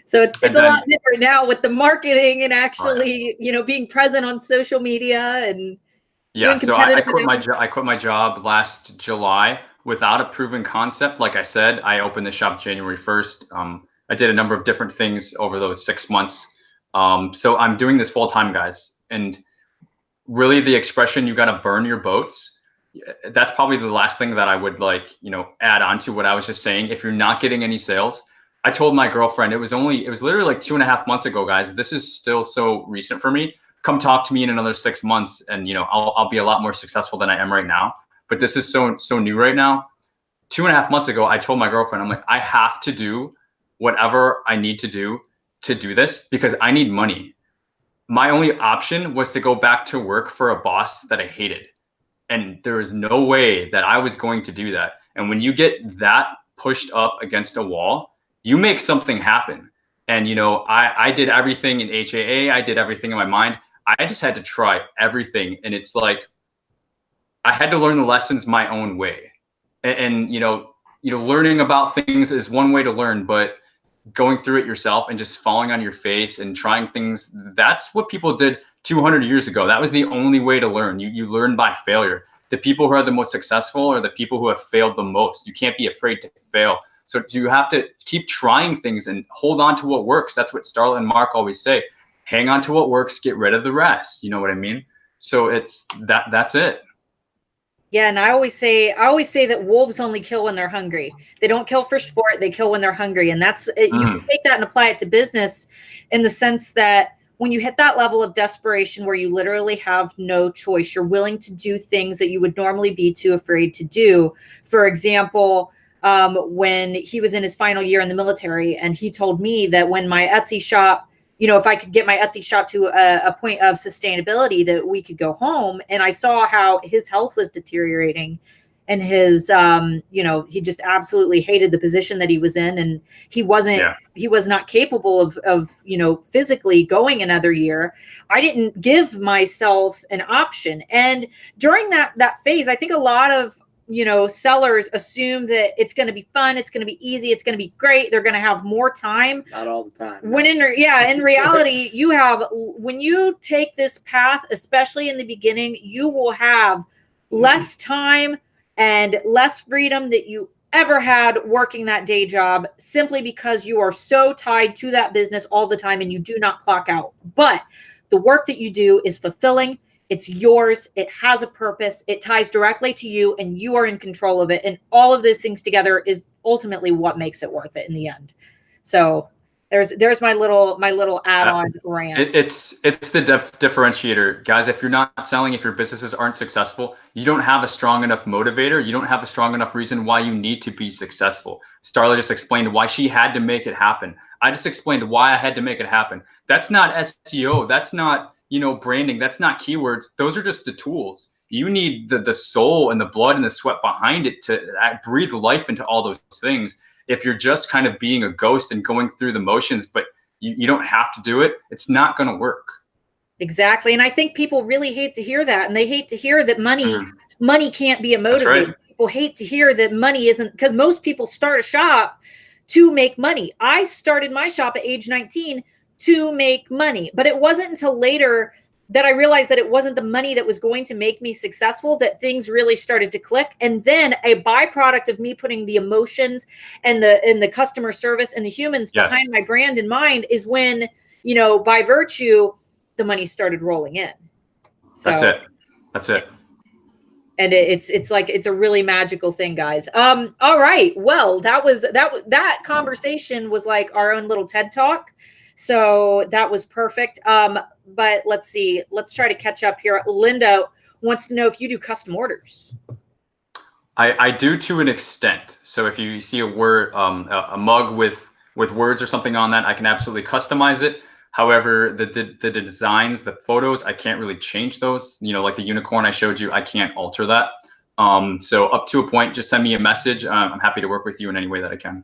So it's a lot different now with the marketing and actually, being present on social media and yeah. So I quit my job last July without a proven concept. Like I said, I opened the shop January 1st. I did a number of different things over those 6 months. So I'm doing this full time, guys. And really, the expression "you got to burn your boats." That's probably the last thing that I would add on to what I was just saying. If you're not getting any sales, I told my girlfriend it was literally like 2.5 months ago, guys. This is still so recent for me. Come talk to me in another 6 months, and I'll be a lot more successful than I am right now. But this is so new right now. 2.5 months ago, I told my girlfriend, I'm like, I have to do whatever I need to do this because I need money. My only option was to go back to work for a boss that I hated. And there is no way that I was going to do that. And when you get that pushed up against a wall, you make something happen. And, I did everything in HAA. I did everything in my mind. I just had to try everything. And it's like, I had to learn the lessons my own way. And learning about things is one way to learn, but going through it yourself and just falling on your face and trying things, that's what people did 200 years ago. That was the only way to learn. You learn by failure. The people who are the most successful are the people who have failed the most. You can't be afraid to fail. So you have to keep trying things and hold on to what works. That's what Starla and Mark always say. Hang on to what works, get rid of the rest. You know what I mean? So that's it. Yeah, and I always say that wolves only kill when they're hungry. They don't kill for sport, they kill when they're hungry. And that's it. You can take that and apply it to business in the sense that when you hit that level of desperation where you literally have no choice, you're willing to do things that you would normally be too afraid to do. For example, when he was in his final year in the military, and he told me that when my Etsy shop, if I could get my Etsy shop to a point of sustainability, that we could go home. And I saw how his health was deteriorating, and his, he just absolutely hated the position that he was in, and he was not capable of physically going another year. I didn't give myself an option. And during that phase, I think a lot of sellers assume that it's going to be fun, it's going to be easy, it's going to be great, they're going to have more time. Not all the time. When in reality, when you take this path, especially in the beginning, you will have less time and less freedom that you ever had working that day job, simply because you are so tied to that business all the time and you do not clock out. But the work that you do is fulfilling. It's yours. It has a purpose. It ties directly to you, and you are in control of it. And all of those things together is ultimately what makes it worth it in the end. So there's my little add-on rant. It's the differentiator, guys. If you're not selling, if your businesses aren't successful, you don't have a strong enough motivator. You don't have a strong enough reason why you need to be successful. Starla just explained why she had to make it happen. I just explained why I had to make it happen. That's not SEO. That's not branding. That's not keywords. Those are just the tools. You need the soul and the blood and the sweat behind it to breathe life into all those things. If you're just kind of being a ghost and going through the motions, but you don't have to do it, it's not going to work. Exactly. And I think people really hate to hear that. And they hate to hear that money can't be a motivator. Right. People hate to hear that money isn't, because most people start a shop to make money. I started my shop at age 19 to make money. But it wasn't until later that I realized that it wasn't the money that was going to make me successful, that things really started to click. And then a byproduct of me putting the emotions and the customer service and the humans behind my brand in mind is when, by virtue, the money started rolling in. So That's it. And it's like, it's a really magical thing, guys. All right. Well, that conversation was like our own little TED Talk. So that was perfect. But let's see. Let's try to catch up here. Linda, wants to know if you do custom orders. I do to an extent. So if you see a word, a mug with words or something on that, I can absolutely customize it. However, the designs, the photos, I can't really change those. You know, like the unicorn I showed you, I can't alter that. So up to a point, just send me a message. I'm happy to work with you in any way that I can.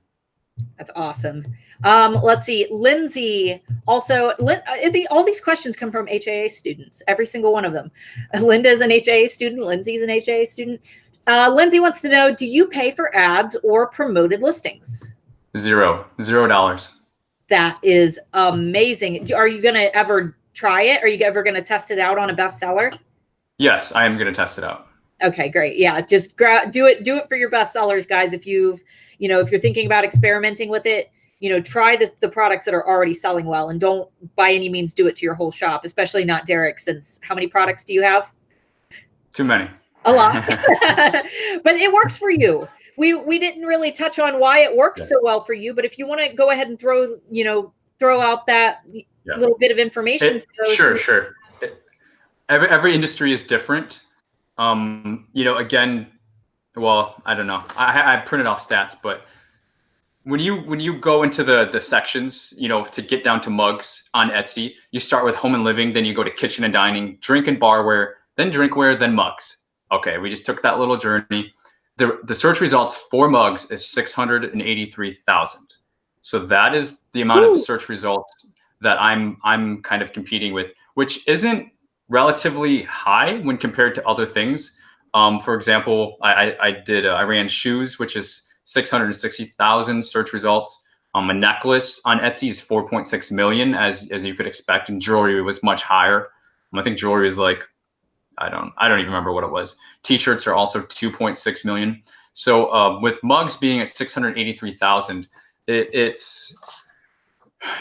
That's awesome. Let's see. Lindsay also, all these questions come from HAA students, every single one of them. Linda is an HAA student. Lindsay's an HAA student. Lindsay wants to know, do you pay for ads or promoted listings? $0. That is amazing. Are you going to ever try it? Are you ever going to test it out on a bestseller? Yes, I am going to test it out. Okay, great. Yeah, just do it for your bestsellers, guys. If you're thinking about experimenting with it, try the products that are already selling well, and don't by any means do it to your whole shop, especially not Derek, since how many products do you have? Too many. A lot. But it works for you. We didn't really touch on why it works so well for you, but if you want to go ahead and throw out that little bit of information. Sure. Every industry is different. Again, well, I don't know. I printed off stats, but when you go into the sections, to get down to mugs on Etsy, you start with home and living, then you go to kitchen and dining, drink and barware, then drinkware, then mugs. Okay, we just took that little journey. The search results for mugs is 683,000. So that is the amount of search results that I'm kind of competing with, which isn't relatively high when compared to other things. For example, I ran shoes, which is 660,000 search results. A necklace on Etsy is 4.6 million, as you could expect, and jewelry was much higher. I think jewelry is like, I don't even remember what it was. T-shirts are also 2.6 million. So with mugs being at 683,000, it's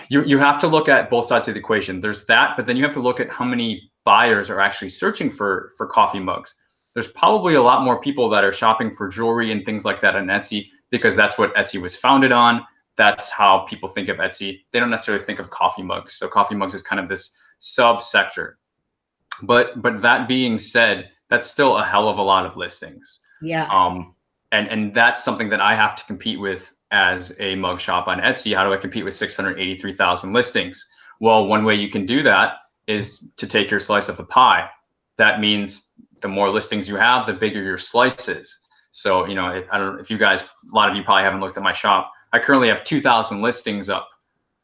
you have to look at both sides of the equation. There's that, but then you have to look at how many buyers are actually searching for coffee mugs. There's probably a lot more people that are shopping for jewelry and things like that on Etsy, because that's what Etsy was founded on. That's how people think of Etsy. They don't necessarily think of coffee mugs. So coffee mugs is kind of this subsector. But that being said, that's still a hell of a lot of listings. Yeah. And that's something that I have to compete with as a mug shop on Etsy. How do I compete with 683,000 listings? Well, one way you can do that is to take your slice of the pie. That means the more listings you have, the bigger your slice is. So, I don't know if you guys, a lot of you probably haven't looked at my shop. I currently have 2,000 listings up.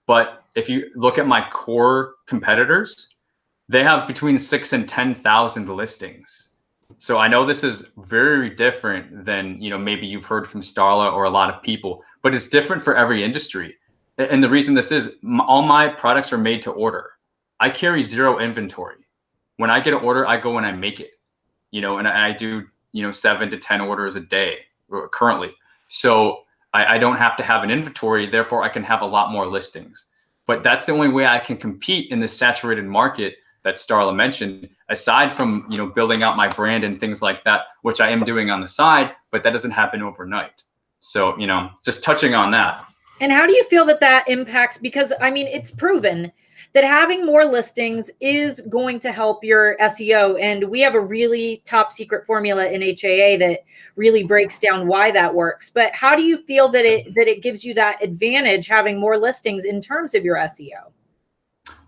But if you look at my core competitors, they have between 6,000 and 10,000 listings. So I know this is very different than, maybe you've heard from Starla or a lot of people, but it's different for every industry. And the reason this is, all my products are made to order. I carry zero inventory. When I get an order, I go and I make it, and I do, 7 to 10 orders a day currently. So I don't have to have an inventory, therefore I can have a lot more listings. But that's the only way I can compete in this saturated market that Starla mentioned, aside from, building out my brand and things like that, which I am doing on the side, but that doesn't happen overnight. So, just touching on that. And how do you feel that impacts, because it's proven that having more listings is going to help your SEO. And we have a really top secret formula in HAA that really breaks down why that works. But how do you feel that it gives you that advantage, having more listings in terms of your SEO?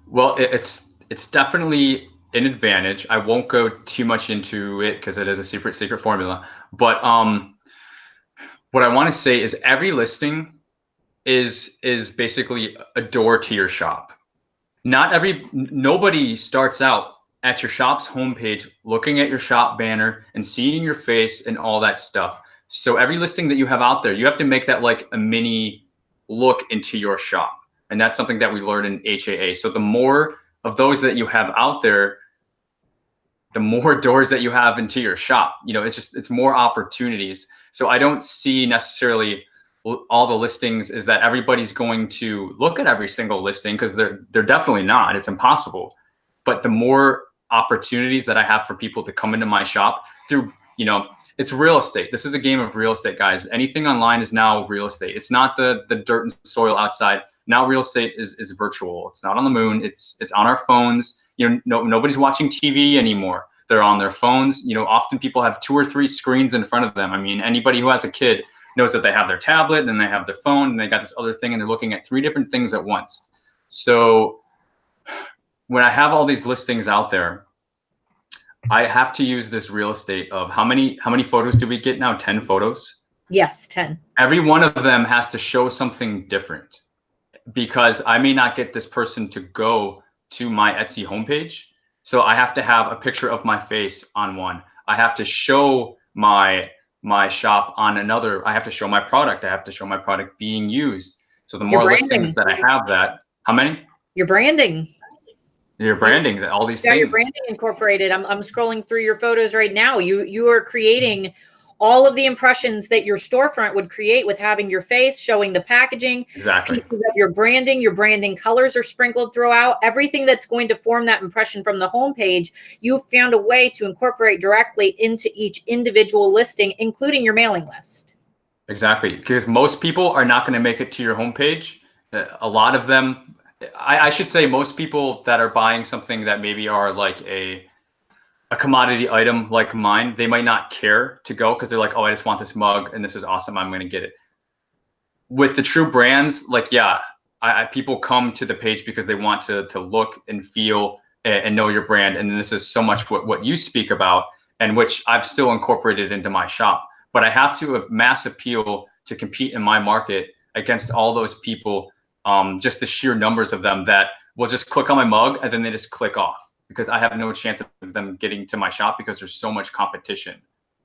Well, it's definitely an advantage. I won't go too much into it because it is a secret formula. But what I want to say is every listing is basically a door to your shop. Nobody starts out at your shop's homepage looking at your shop banner and seeing your face and all that stuff. So every listing that you have out there, you have to make that like a mini look into your shop. And that's something that we learned in HAA. So the more of those that you have out there, the more doors that you have into your shop. It's more opportunities. So I don't see necessarily all the listings is that everybody's going to look at every single listing, because they're definitely not. It's impossible. But the more opportunities that I have for people to come into my shop through, it's real estate. This is a game of real estate, guys. Anything online is now real estate. It's not the dirt and soil outside. Now real estate is virtual. It's not on the moon. It's on our phones. Nobody's watching TV anymore. they're on their phones. You know, often people have 2 or 3 screens in front of them. I mean, anybody who has a kid knows that they have their tablet and they have their phone and they got this other thing and they're looking at 3 different things at once. So when I have all these listings out there, I have to use this real estate of how many photos do we get now? 10 photos? Yes, 10. Every one of them has to show something different, because I may not get this person to go to my Etsy homepage. So I have to have a picture of my face on one. I have to show my shop on another. I have to show my product. I have to show my product being used. So the more listings that I have that, how many? Your branding. Your branding, all these things. Your branding incorporated. I'm scrolling through your photos right now. You are creating all of the impressions that your storefront would create with having your face, showing the packaging, exactly. Pieces of your branding colors are sprinkled throughout. Everything that's going to form that impression from the homepage, you've found a way to incorporate directly into each individual listing, including your mailing list. Exactly, because most people are not going to make it to your homepage. A lot of them, I should say most people that are buying something that maybe are like a commodity item like mine, they might not care to go because they're like, oh, I just want this mug and this is awesome, I'm going to get it. With the true brands, like, yeah, people come to the page because they want to look and feel and know your brand. And this is so much what you speak about, and which I've still incorporated into my shop. But I have to mass appeal to compete in my market against all those people, just the sheer numbers of them that will just click on my mug and then they just click off, because I have no chance of them getting to my shop because there's so much competition.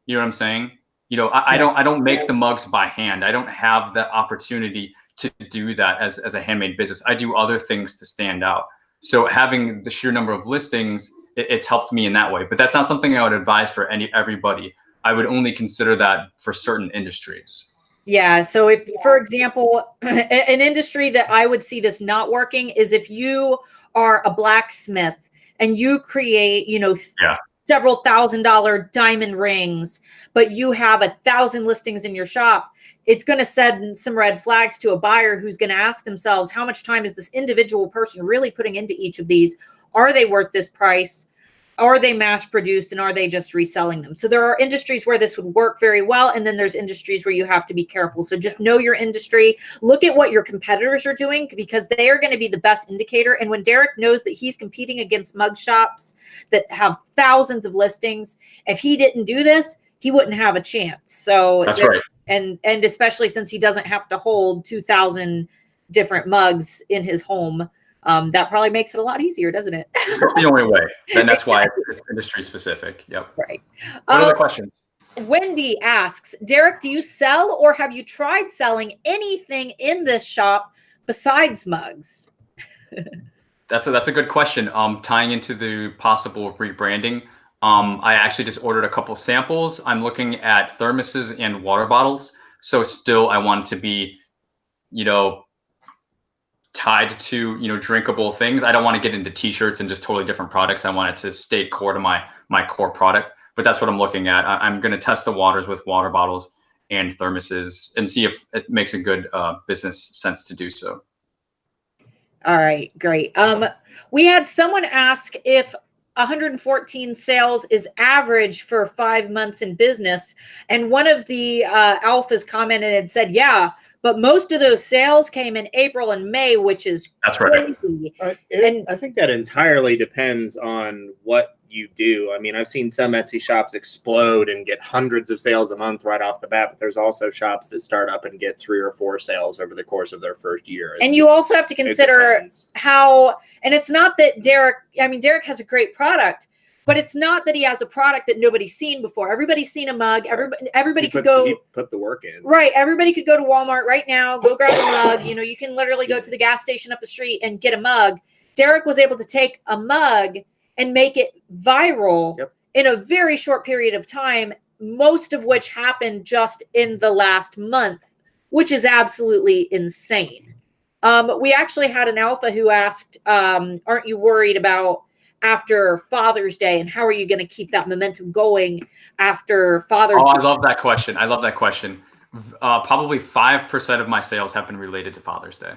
You know what I'm saying? You know, I don't make the mugs by hand. I don't have the opportunity to do that as a handmade business. I do other things to stand out. So having the sheer number of listings, it's helped me in that way. But that's not something I would advise for everybody. I would only consider that for certain industries. Yeah. So if, for example, an industry that I would see this not working is if you are a blacksmith and you create, you know, several $1,000 diamond rings, but you have 1,000 listings in your shop, it's going to send some red flags to a buyer who's going to ask themselves, how much time is this individual person really putting into each of these? Are they worth this price? Are they mass produced, and are they just reselling them? So there are industries where this would work very well. And then there's industries where you have to be careful. So just know your industry, look at what your competitors are doing, because they are going to be the best indicator. And when Derek knows that he's competing against mug shops that have thousands of listings, if he didn't do this, he wouldn't have a chance. So that's right. And especially since he doesn't have to hold 2,000 different mugs in his home, that probably makes it a lot easier, doesn't it? That's the only way. Then that's why it's industry specific. Yep. Right. What are the questions? Wendy asks, Derek, do you sell or have you tried selling anything in this shop besides mugs? That's a good question. Tying into the possible rebranding, I actually just ordered a couple samples. I'm looking at thermoses and water bottles. So still, I want it to be, you know, tied to, you know, drinkable things. I don't want to get into t-shirts and just totally different products. I want it to stay core to my core product. But that's what I'm looking at. I'm going to test the waters with water bottles and thermoses and see if it makes a good business sense to do so. All right, great. We had someone ask if 114 sales is average for 5 months in business. And one of the alphas commented and said, yeah, but most of those sales came in April and May, which is crazy. Right. I think that entirely depends on what you do. I mean, I've seen some Etsy shops explode and get hundreds of sales a month right off the bat, but there's also shops that start up and get 3 or 4 sales over the course of their first year. And you also have to consider how, and it's not that Derek has a great product, but it's not that he has a product that nobody's seen before. Everybody's seen a mug. Everybody could go put the work in. Right. Everybody could go to Walmart right now, go grab a mug. You know, you can literally go to the gas station up the street and get a mug. Derek was able to take a mug and make it viral in a very short period of time, most of which happened just in the last month, which is absolutely insane. We actually had an alpha who asked, aren't you worried about after Father's Day, and how are you going to keep that momentum going after Father's Day? I love that question. I love that question. Probably 5% of my sales have been related to Father's Day.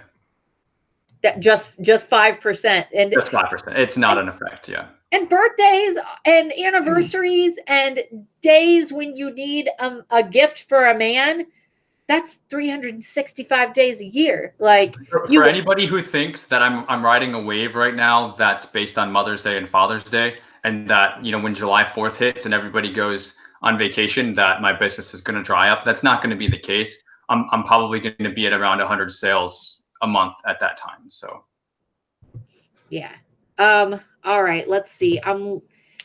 That just 5%, and just 5%. It's not an effect. Yeah. And birthdays and anniversaries and days when you need a gift for a man, that's 365 days a year. Like, for anybody who thinks that I'm riding a wave right now that's based on Mother's Day and Father's Day, and that, you know, when July 4th hits and everybody goes on vacation, that my business is going to dry up. That's not going to be the case. I'm probably going to be at around 100 sales a month at that time. So yeah. All right, let's see. I'm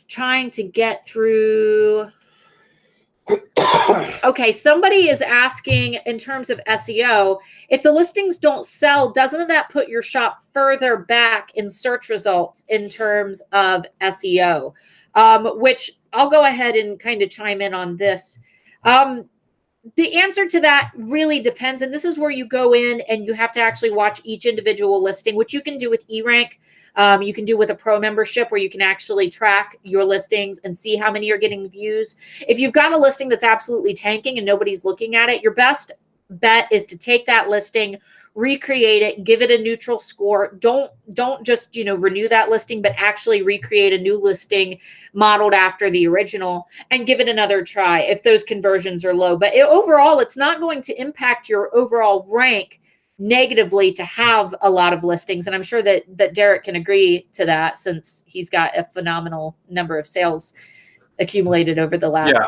trying to get through. Okay, somebody is asking, in terms of SEO, if the listings don't sell, doesn't that put your shop further back in search results in terms of SEO? Which I'll go ahead and kind of chime in on this. The answer to that really depends. And this is where you go in and you have to actually watch each individual listing, which you can do with eRank. You can do with a pro membership where you can actually track your listings and see how many are getting views. If you've got a listing that's absolutely tanking and nobody's looking at it, your best bet is to take that listing, recreate it, give it a neutral score. Don't just, you know, renew that listing, but actually recreate a new listing modeled after the original and give it another try if those conversions are low. But overall, it's not going to impact your overall rank negatively to have a lot of listings. And I'm sure that Derek can agree to that, since he's got a phenomenal number of sales accumulated over the last. Yeah,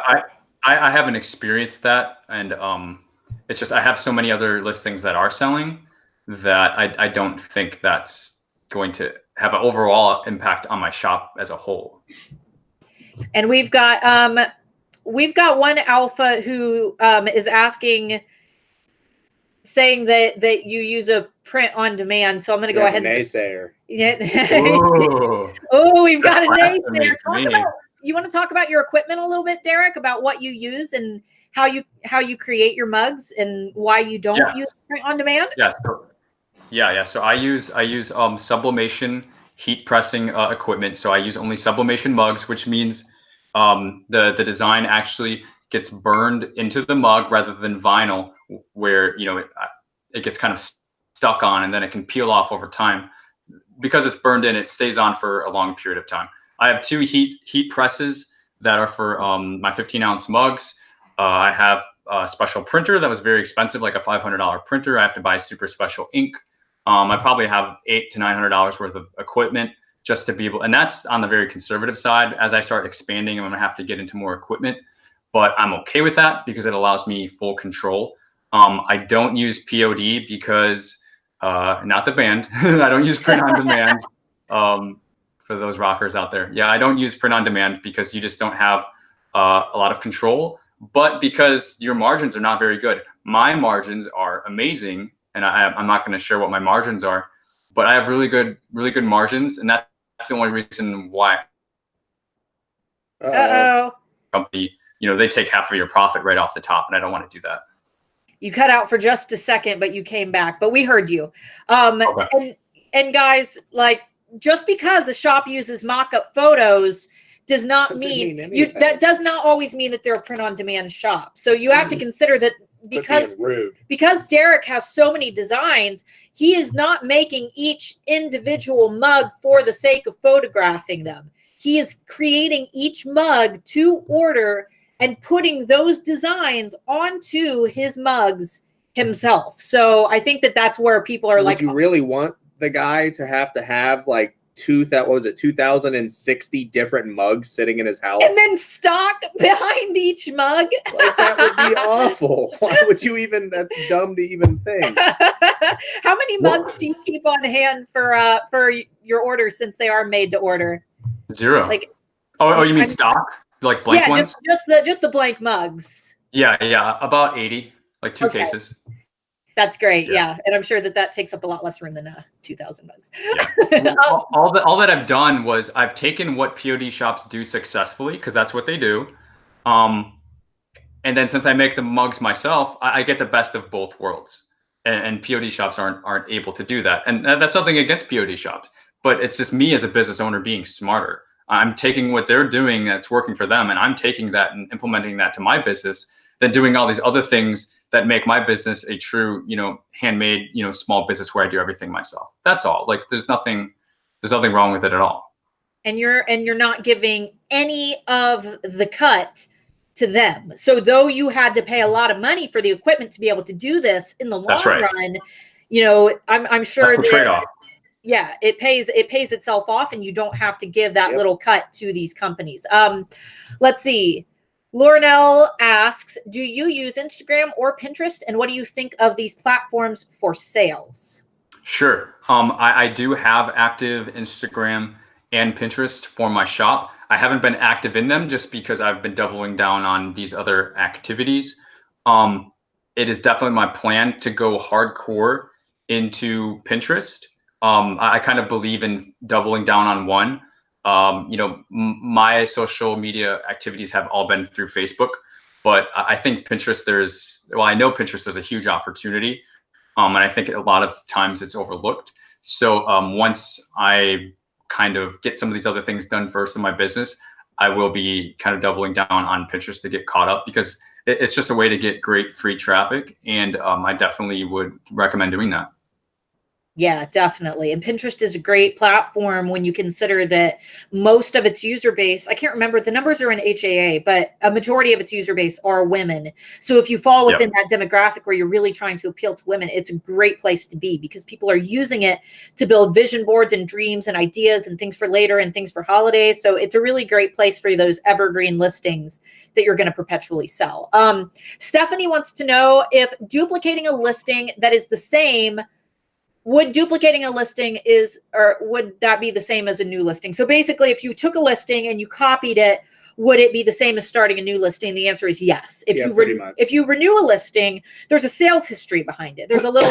I haven't experienced that. And it's just, I have so many other listings that are selling that I don't think that's going to have an overall impact on my shop as a whole. And we've got one alpha who is asking, saying that you use a print on demand. So I'm going to go ahead. Naysayer. Yeah. Ooh, Oh, we've got a naysayer. Me. You want to talk about your equipment a little bit, Derek, about what you use and how you create your mugs and why you don't use print on demand? Yeah. So I use sublimation heat pressing equipment. So I use only sublimation mugs, which means the design actually gets burned into the mug rather than vinyl, where, you know, it gets kind of stuck on and then it can peel off over time. Because it's burned in, it stays on for a long period of time. I have two heat presses that are for my 15-ounce mugs. I have a special printer that was very expensive, like a $500 printer. I have to buy super special ink. I probably have $800 to $900 worth of equipment just to be able, and that's on the very conservative side. As I start expanding, I'm gonna have to get into more equipment, but I'm okay with that because it allows me full control. I don't use POD because, not the band, I don't use print on demand. For those rockers out there. Yeah, I don't use print on demand because you just don't have a lot of control, but because your margins are not very good. My margins are amazing, and I'm not going to share what my margins are, but I have really good margins, and that's the only reason why. Company, you know, they take half of your profit right off the top, and I don't want to do that. You cut out for just a second, but you came back, but we heard you. Okay. And guys, like, just because a shop uses mock-up photos does not mean that does not always mean that they're a print-on-demand shop. So you have to consider that because Derek has so many designs, he is not making each individual mug for the sake of photographing them. He is creating each mug to order and putting those designs onto his mugs himself. So I think that that's where people are like, would you really want the guy to have like 2,060 different mugs sitting in his house and then stock behind each mug? Like, that would be awful. Why would you even? That's dumb to even think. How many mugs do you keep on hand for your orders, since they are made to order? 0. Like, oh, you mean stock, like blank ones? just the blank mugs. Yeah, about 80, like 2 cases. That's great. Yeah. And I'm sure that takes up a lot less room than 2,000 mugs. Yeah. all that I've done was I've taken what POD shops do successfully, because that's what they do. And then since I make the mugs myself, I get the best of both worlds. And POD shops aren't able to do that. And that's nothing against POD shops, but it's just me as a business owner being smarter. I'm taking what they're doing that's working for them, and I'm taking that and implementing that to my business, then doing all these other things that make my business a true, handmade, small business where I do everything myself. That's all. Like there's nothing wrong with it at all. And you're not giving any of the cut to them. So though you had to pay a lot of money for the equipment to be able to do this in the long run, I'm sure that's the trade-off. Yeah, it pays itself off, and you don't have to give that little cut to these companies. Let's see. Laurenelle asks, do you use Instagram or Pinterest? And what do you think of these platforms for sales? Sure. I do have active Instagram and Pinterest for my shop. I haven't been active in them just because I've been doubling down on these other activities. It is definitely my plan to go hardcore into Pinterest. I kind of believe in doubling down on one. My social media activities have all been through Facebook, but I think Pinterest, I know Pinterest, there's a huge opportunity. And I think a lot of times it's overlooked. So once I kind of get some of these other things done first in my business, I will be kind of doubling down on Pinterest to get caught up, because it's just a way to get great free traffic. And I definitely would recommend doing that. Yeah, definitely. And Pinterest is a great platform when you consider that most of its user base, I can't remember, the numbers are in HAA, but a majority of its user base are women. So if you fall within that demographic where you're really trying to appeal to women, it's a great place to be, because people are using it to build vision boards and dreams and ideas and things for later and things for holidays. So it's a really great place for those evergreen listings that you're going to perpetually sell. Stephanie wants to know if duplicating a listing that is the same, would duplicating a listing or would that be the same as a new listing? So basically, if you took a listing and you copied it, would it be the same as starting a new listing? The answer is yes. If you renew a listing, there's a sales history behind it. There's a little,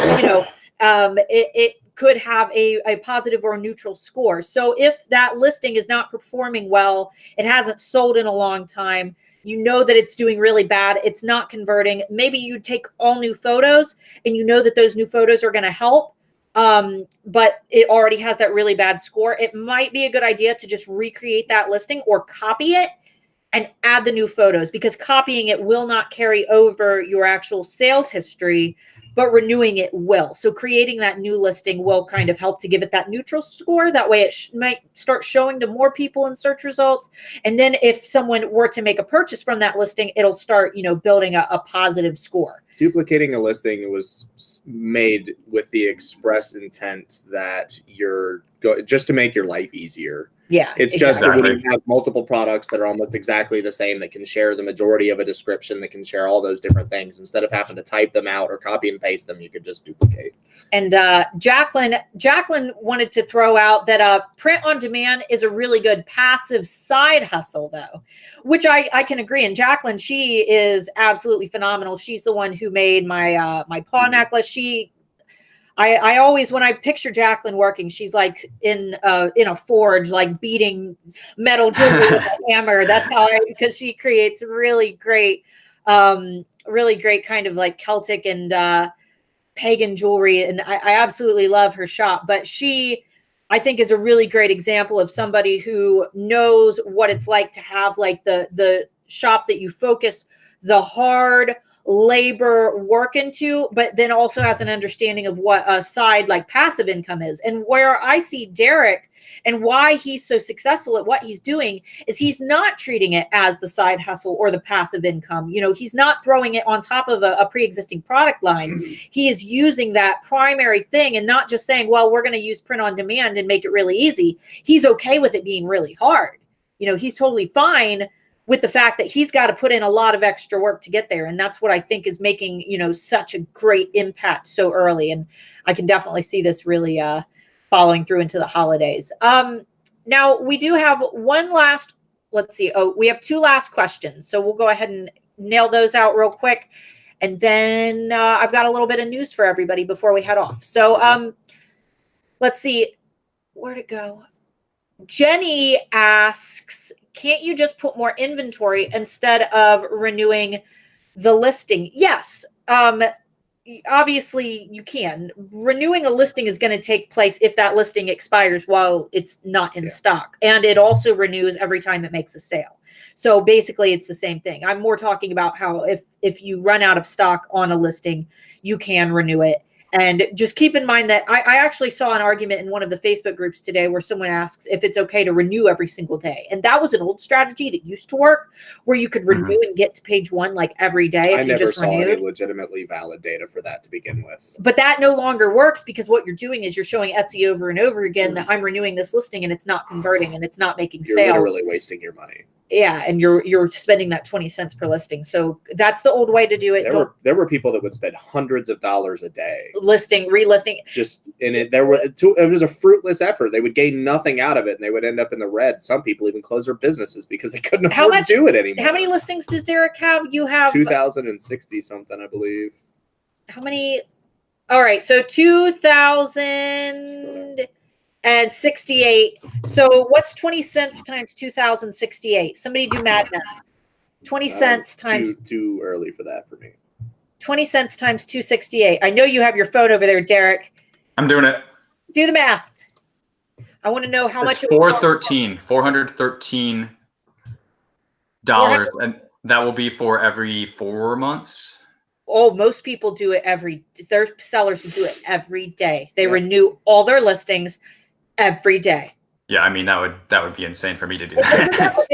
it could have a positive or a neutral score. So if that listing is not performing well, it hasn't sold in a long time, you know that it's doing really bad, it's not converting, maybe you take all new photos and you know that those new photos are going to help, but it already has that really bad score, it might be a good idea to just recreate that listing or copy it and add the new photos, because copying it will not carry over your actual sales history, but renewing it will. So creating that new listing will kind of help to give it that neutral score. That way it might start showing to more people in search results. And then if someone were to make a purchase from that listing, it'll start, building a positive score. Duplicating a listing was made with the express intent that just to make your life easier. Yeah, it's just that when you have multiple products that are almost exactly the same, that can share the majority of a description, that can share all those different things, instead of having to type them out or copy and paste them, you could just duplicate. And Jacqueline wanted to throw out that print on demand is a really good passive side hustle, though, which I can agree. And Jacqueline, she is absolutely phenomenal. She's the one who made my my paw necklace. I always, when I picture Jacqueline working, she's like in a forge, like beating metal jewelry with a hammer. That's how because she creates really great kind of like Celtic and pagan jewelry. And I absolutely love her shop. But she, I think, is a really great example of somebody who knows what it's like to have like the shop that you focus the hard labor work into, but then also has an understanding of what a side like passive income is. And where I see Derek and why he's so successful at what he's doing is he's not treating it as the side hustle or the passive income. He's not throwing it on top of a pre-existing product line. He is using that primary thing and not just saying, well, we're going to use print on demand and make it really easy. He's okay with it being really hard. He's totally fine with the fact that he's got to put in a lot of extra work to get there. And that's what I think is making, such a great impact so early. And I can definitely see this really following through into the holidays. Now we do have one last, let's see. Oh, we have two last questions. So we'll go ahead and nail those out real quick. And then I've got a little bit of news for everybody before we head off. So let's see, where'd it go? Jenny asks, can't you just put more inventory instead of renewing the listing? Yes. obviously you can. Renewing a listing is going to take place if that listing expires while it's not in stock, and it also renews every time it makes a sale. So basically it's the same thing. I'm more talking about how if you run out of stock on a listing, you can renew it. And just keep in mind that I actually saw an argument in one of the Facebook groups today where someone asks if it's okay to renew every single day. And that was an old strategy that used to work, where you could renew and get to page 1 like every day if I you never just saw renewed. any legitimately valid data for that to begin with. But that no longer works, because what you're doing is you're showing Etsy over and over again that I'm renewing this listing and it's not converting and it's not making You're sales. literally wasting your money. Yeah, and you're spending that 20 cents per listing. So that's the old way to do it. There were people that would spend hundreds of dollars a day listing, relisting. Just in it. It was a fruitless effort. They would gain nothing out of it, and they would end up in the red. Some people even close their businesses because they couldn't afford to do it anymore. How many listings does Derek have? You have 2,060 something, I believe. How many? All right, so 2,068. So what's 20 cents times 2,068? Somebody do math. 20 cents times too early for that for me. 20 cents times 268. I know you have your phone over there, Derek. I'm doing it. Do the math. I want to know how much. $413 and that will be for every 4 months. Oh, most people do it there's sellers who do it every day. They renew all their listings every day. Yeah, I mean that would be insane for me to do that.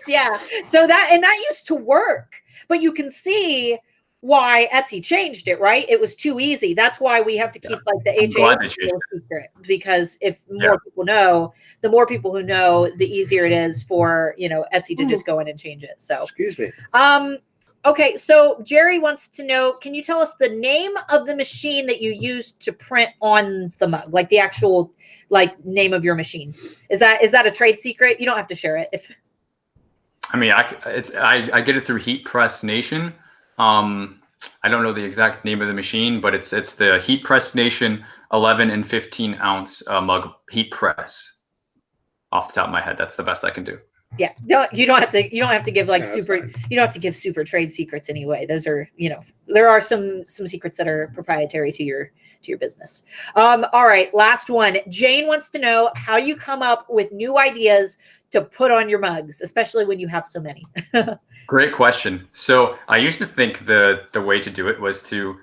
Yeah. So that used to work, but you can see why Etsy changed it, right? It was too easy. That's why we have to keep like the HAA secret, because if more people know, the more people who know, the easier it is for, Etsy to just go in and change it. So, excuse me. Okay, so Jerry wants to know, can you tell us the name of the machine that you used to print on the mug, like the actual name of your machine? Is that a trade secret? You don't have to share it. I mean, I get it through Heat Press Nation. I don't know the exact name of the machine, but it's the Heat Press Nation 11 and 15 ounce mug heat press. Off the top of my head, that's the best I can do. Yeah, you don't have to give super. You don't have to give super trade secrets anyway. Those are, there are some secrets that are proprietary to your business. All right, last one. Jane wants to know how you come up with new ideas to put on your mugs, especially when you have so many. Great question. So I used to think the way to do it was to,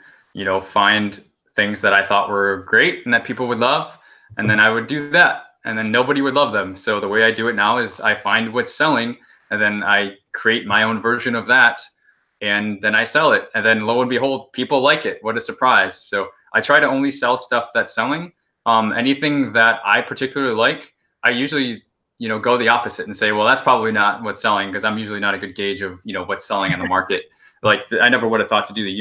find things that I thought were great and that people would love, and then I would do that. And then nobody would love them. So the way I do it now is I find what's selling, and then I create my own version of that, and then I sell it. And then lo and behold, people like it. What a surprise. So I try to only sell stuff that's selling. Anything that I particularly like, I usually, go the opposite and say, well, that's probably not what's selling, because I'm usually not a good gauge of, what's selling in the market. I never would have thought to do the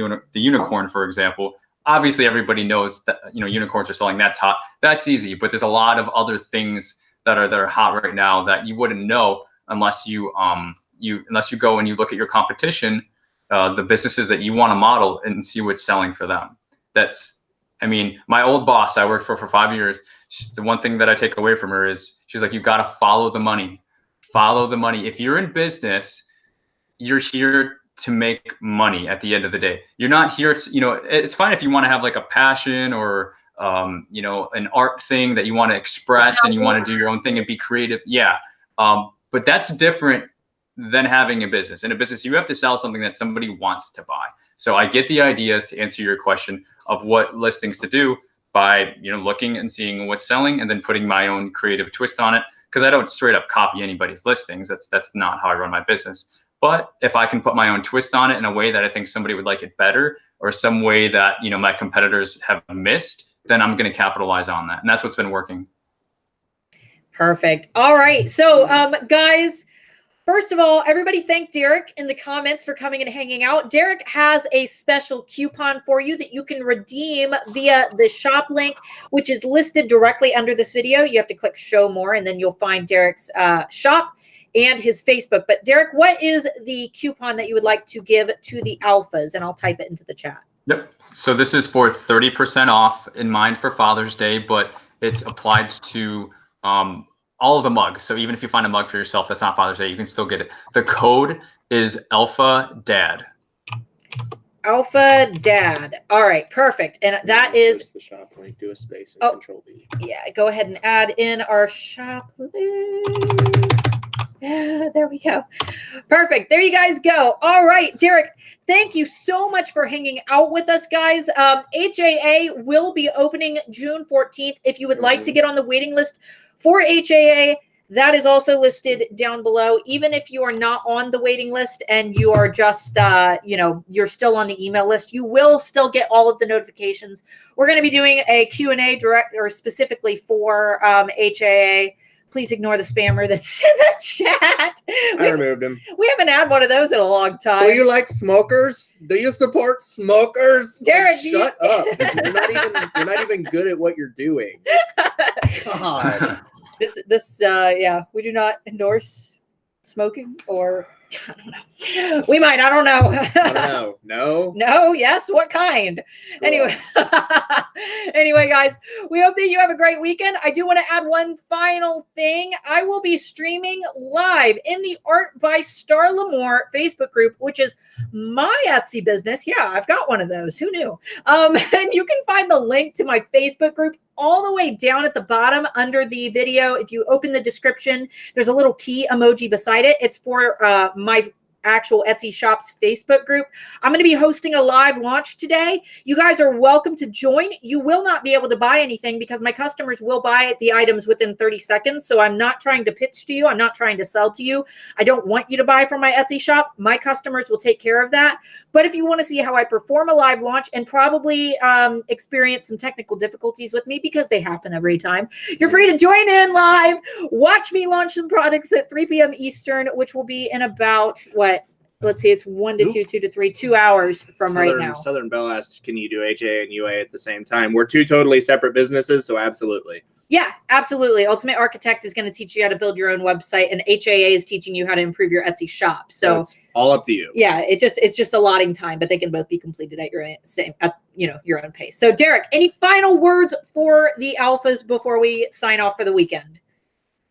unicorn, for example. Obviously, everybody knows that unicorns are selling. That's hot. That's easy. But there's a lot of other things that are hot right now that you wouldn't know unless you go and you look at your competition, the businesses that you want to model, and see what's selling for them. My old boss I worked for 5 years. The one thing that I take away from her is she's like, you got to follow the money. Follow the money. If you're in business, you're here to make money at the end of the day. You're not here to, it's fine if you want to have like a passion or, an art thing that you want to express and you want to do your own thing and be creative. Yeah. But that's different than having a business. In a business, you have to sell something that somebody wants to buy. So I get the ideas, to answer your question, of what listings to do by, looking and seeing what's selling and then putting my own creative twist on it. Because I don't straight up copy anybody's listings. That's not how I run my business. But if I can put my own twist on it in a way that I think somebody would like it better, or some way that, my competitors have missed, then I'm going to capitalize on that. And that's what's been working. Perfect. All right. So, guys, first of all, everybody thank Derek in the comments for coming and hanging out. Derek has a special coupon for you that you can redeem via the shop link, which is listed directly under this video. You have to click show more, and then you'll find Derek's shop and his Facebook. But Derek, what is the coupon that you would like to give to the alphas? And I'll type it into the chat. Yep. So this is for 30% off in mind for Father's Day, but it's applied to all of the mugs. So even if you find a mug for yourself that's not Father's Day, you can still get it. The code is Alpha Dad. Alpha Dad. All right, perfect. And that is Just the shop link. Do a space and Oh. Control V. yeah. Go ahead and add in our shop link. There we go. Perfect. There you guys go. All right, Derek, thank you so much for hanging out with us, guys. HAA will be opening June 14th. If you would like to get on the waiting list for HAA, that is also listed down below. Even if you are not on the waiting list and you are just, you're still on the email list, you will still get all of the notifications. We're going to be doing a Q&A direct or specifically for HAA. Please ignore the spammer that's in the chat. I removed him. We haven't had one of those in a long time. Do you like smokers? Do you support smokers? Derek, shut up. You're not even good at what you're doing. God. Yeah, we do not endorse smoking or I don't know. We might, I don't know. I don't know. No. No, yes, what kind? Anyway. Anyway, guys, we hope that you have a great weekend. I do want to add one final thing. I will be streaming live in the Art by Starla Facebook group, which is my Etsy business. Yeah, I've got one of those. Who knew? And you can find the link to my Facebook group all the way down at the bottom under the video. If you open the description, there's a little key emoji beside it. It's for my actual Etsy shop's Facebook group. I'm going to be hosting a live launch today. You guys are welcome to join. You will not be able to buy anything because my customers will buy the items within 30 seconds. So I'm not trying to pitch to you. I'm not trying to sell to you. I don't want you to buy from my Etsy shop. My customers will take care of that. But if you want to see how I perform a live launch and probably experience some technical difficulties with me because they happen every time, you're free to join in live. Watch me launch some products at 3 p.m. Eastern, which will be in about let's see, it's 1 to 2, 2 to 3, 2 hours from right now. Southern Belle asked, can you do HA and UA at the same time? We're two totally separate businesses, so absolutely. Yeah, absolutely. Ultimate Architect is going to teach you how to build your own website, and HAA is teaching you how to improve your Etsy shop. So it's all up to you. Yeah, it's just allotting time, but they can both be completed at your own pace. So Derek, any final words for the alphas before we sign off for the weekend?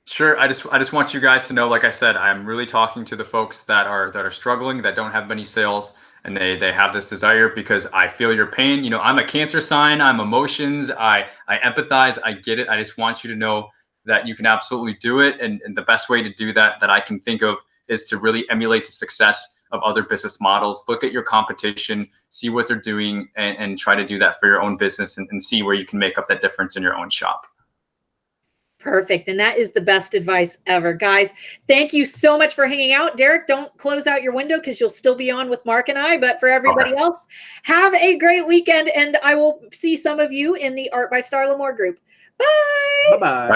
Sure. I just want you guys to know, like I said, I'm really talking to the folks that are struggling, that don't have many sales, and they have this desire because I feel your pain. You know, I'm a Cancer sign. I'm emotions. I empathize. I get it. I just want you to know that you can absolutely do it. And the best way to do that I can think of is to really emulate the success of other business models. Look at your competition, see what they're doing, and try to do that for your own business and see where you can make up that difference in your own shop. Perfect. And that is the best advice ever. Guys, thank you so much for hanging out. Derek, don't close out your window because you'll still be on with Mark and I. But for everybody else, have a great weekend. And I will see some of you in the Art by Starla group. Bye. Bye-bye.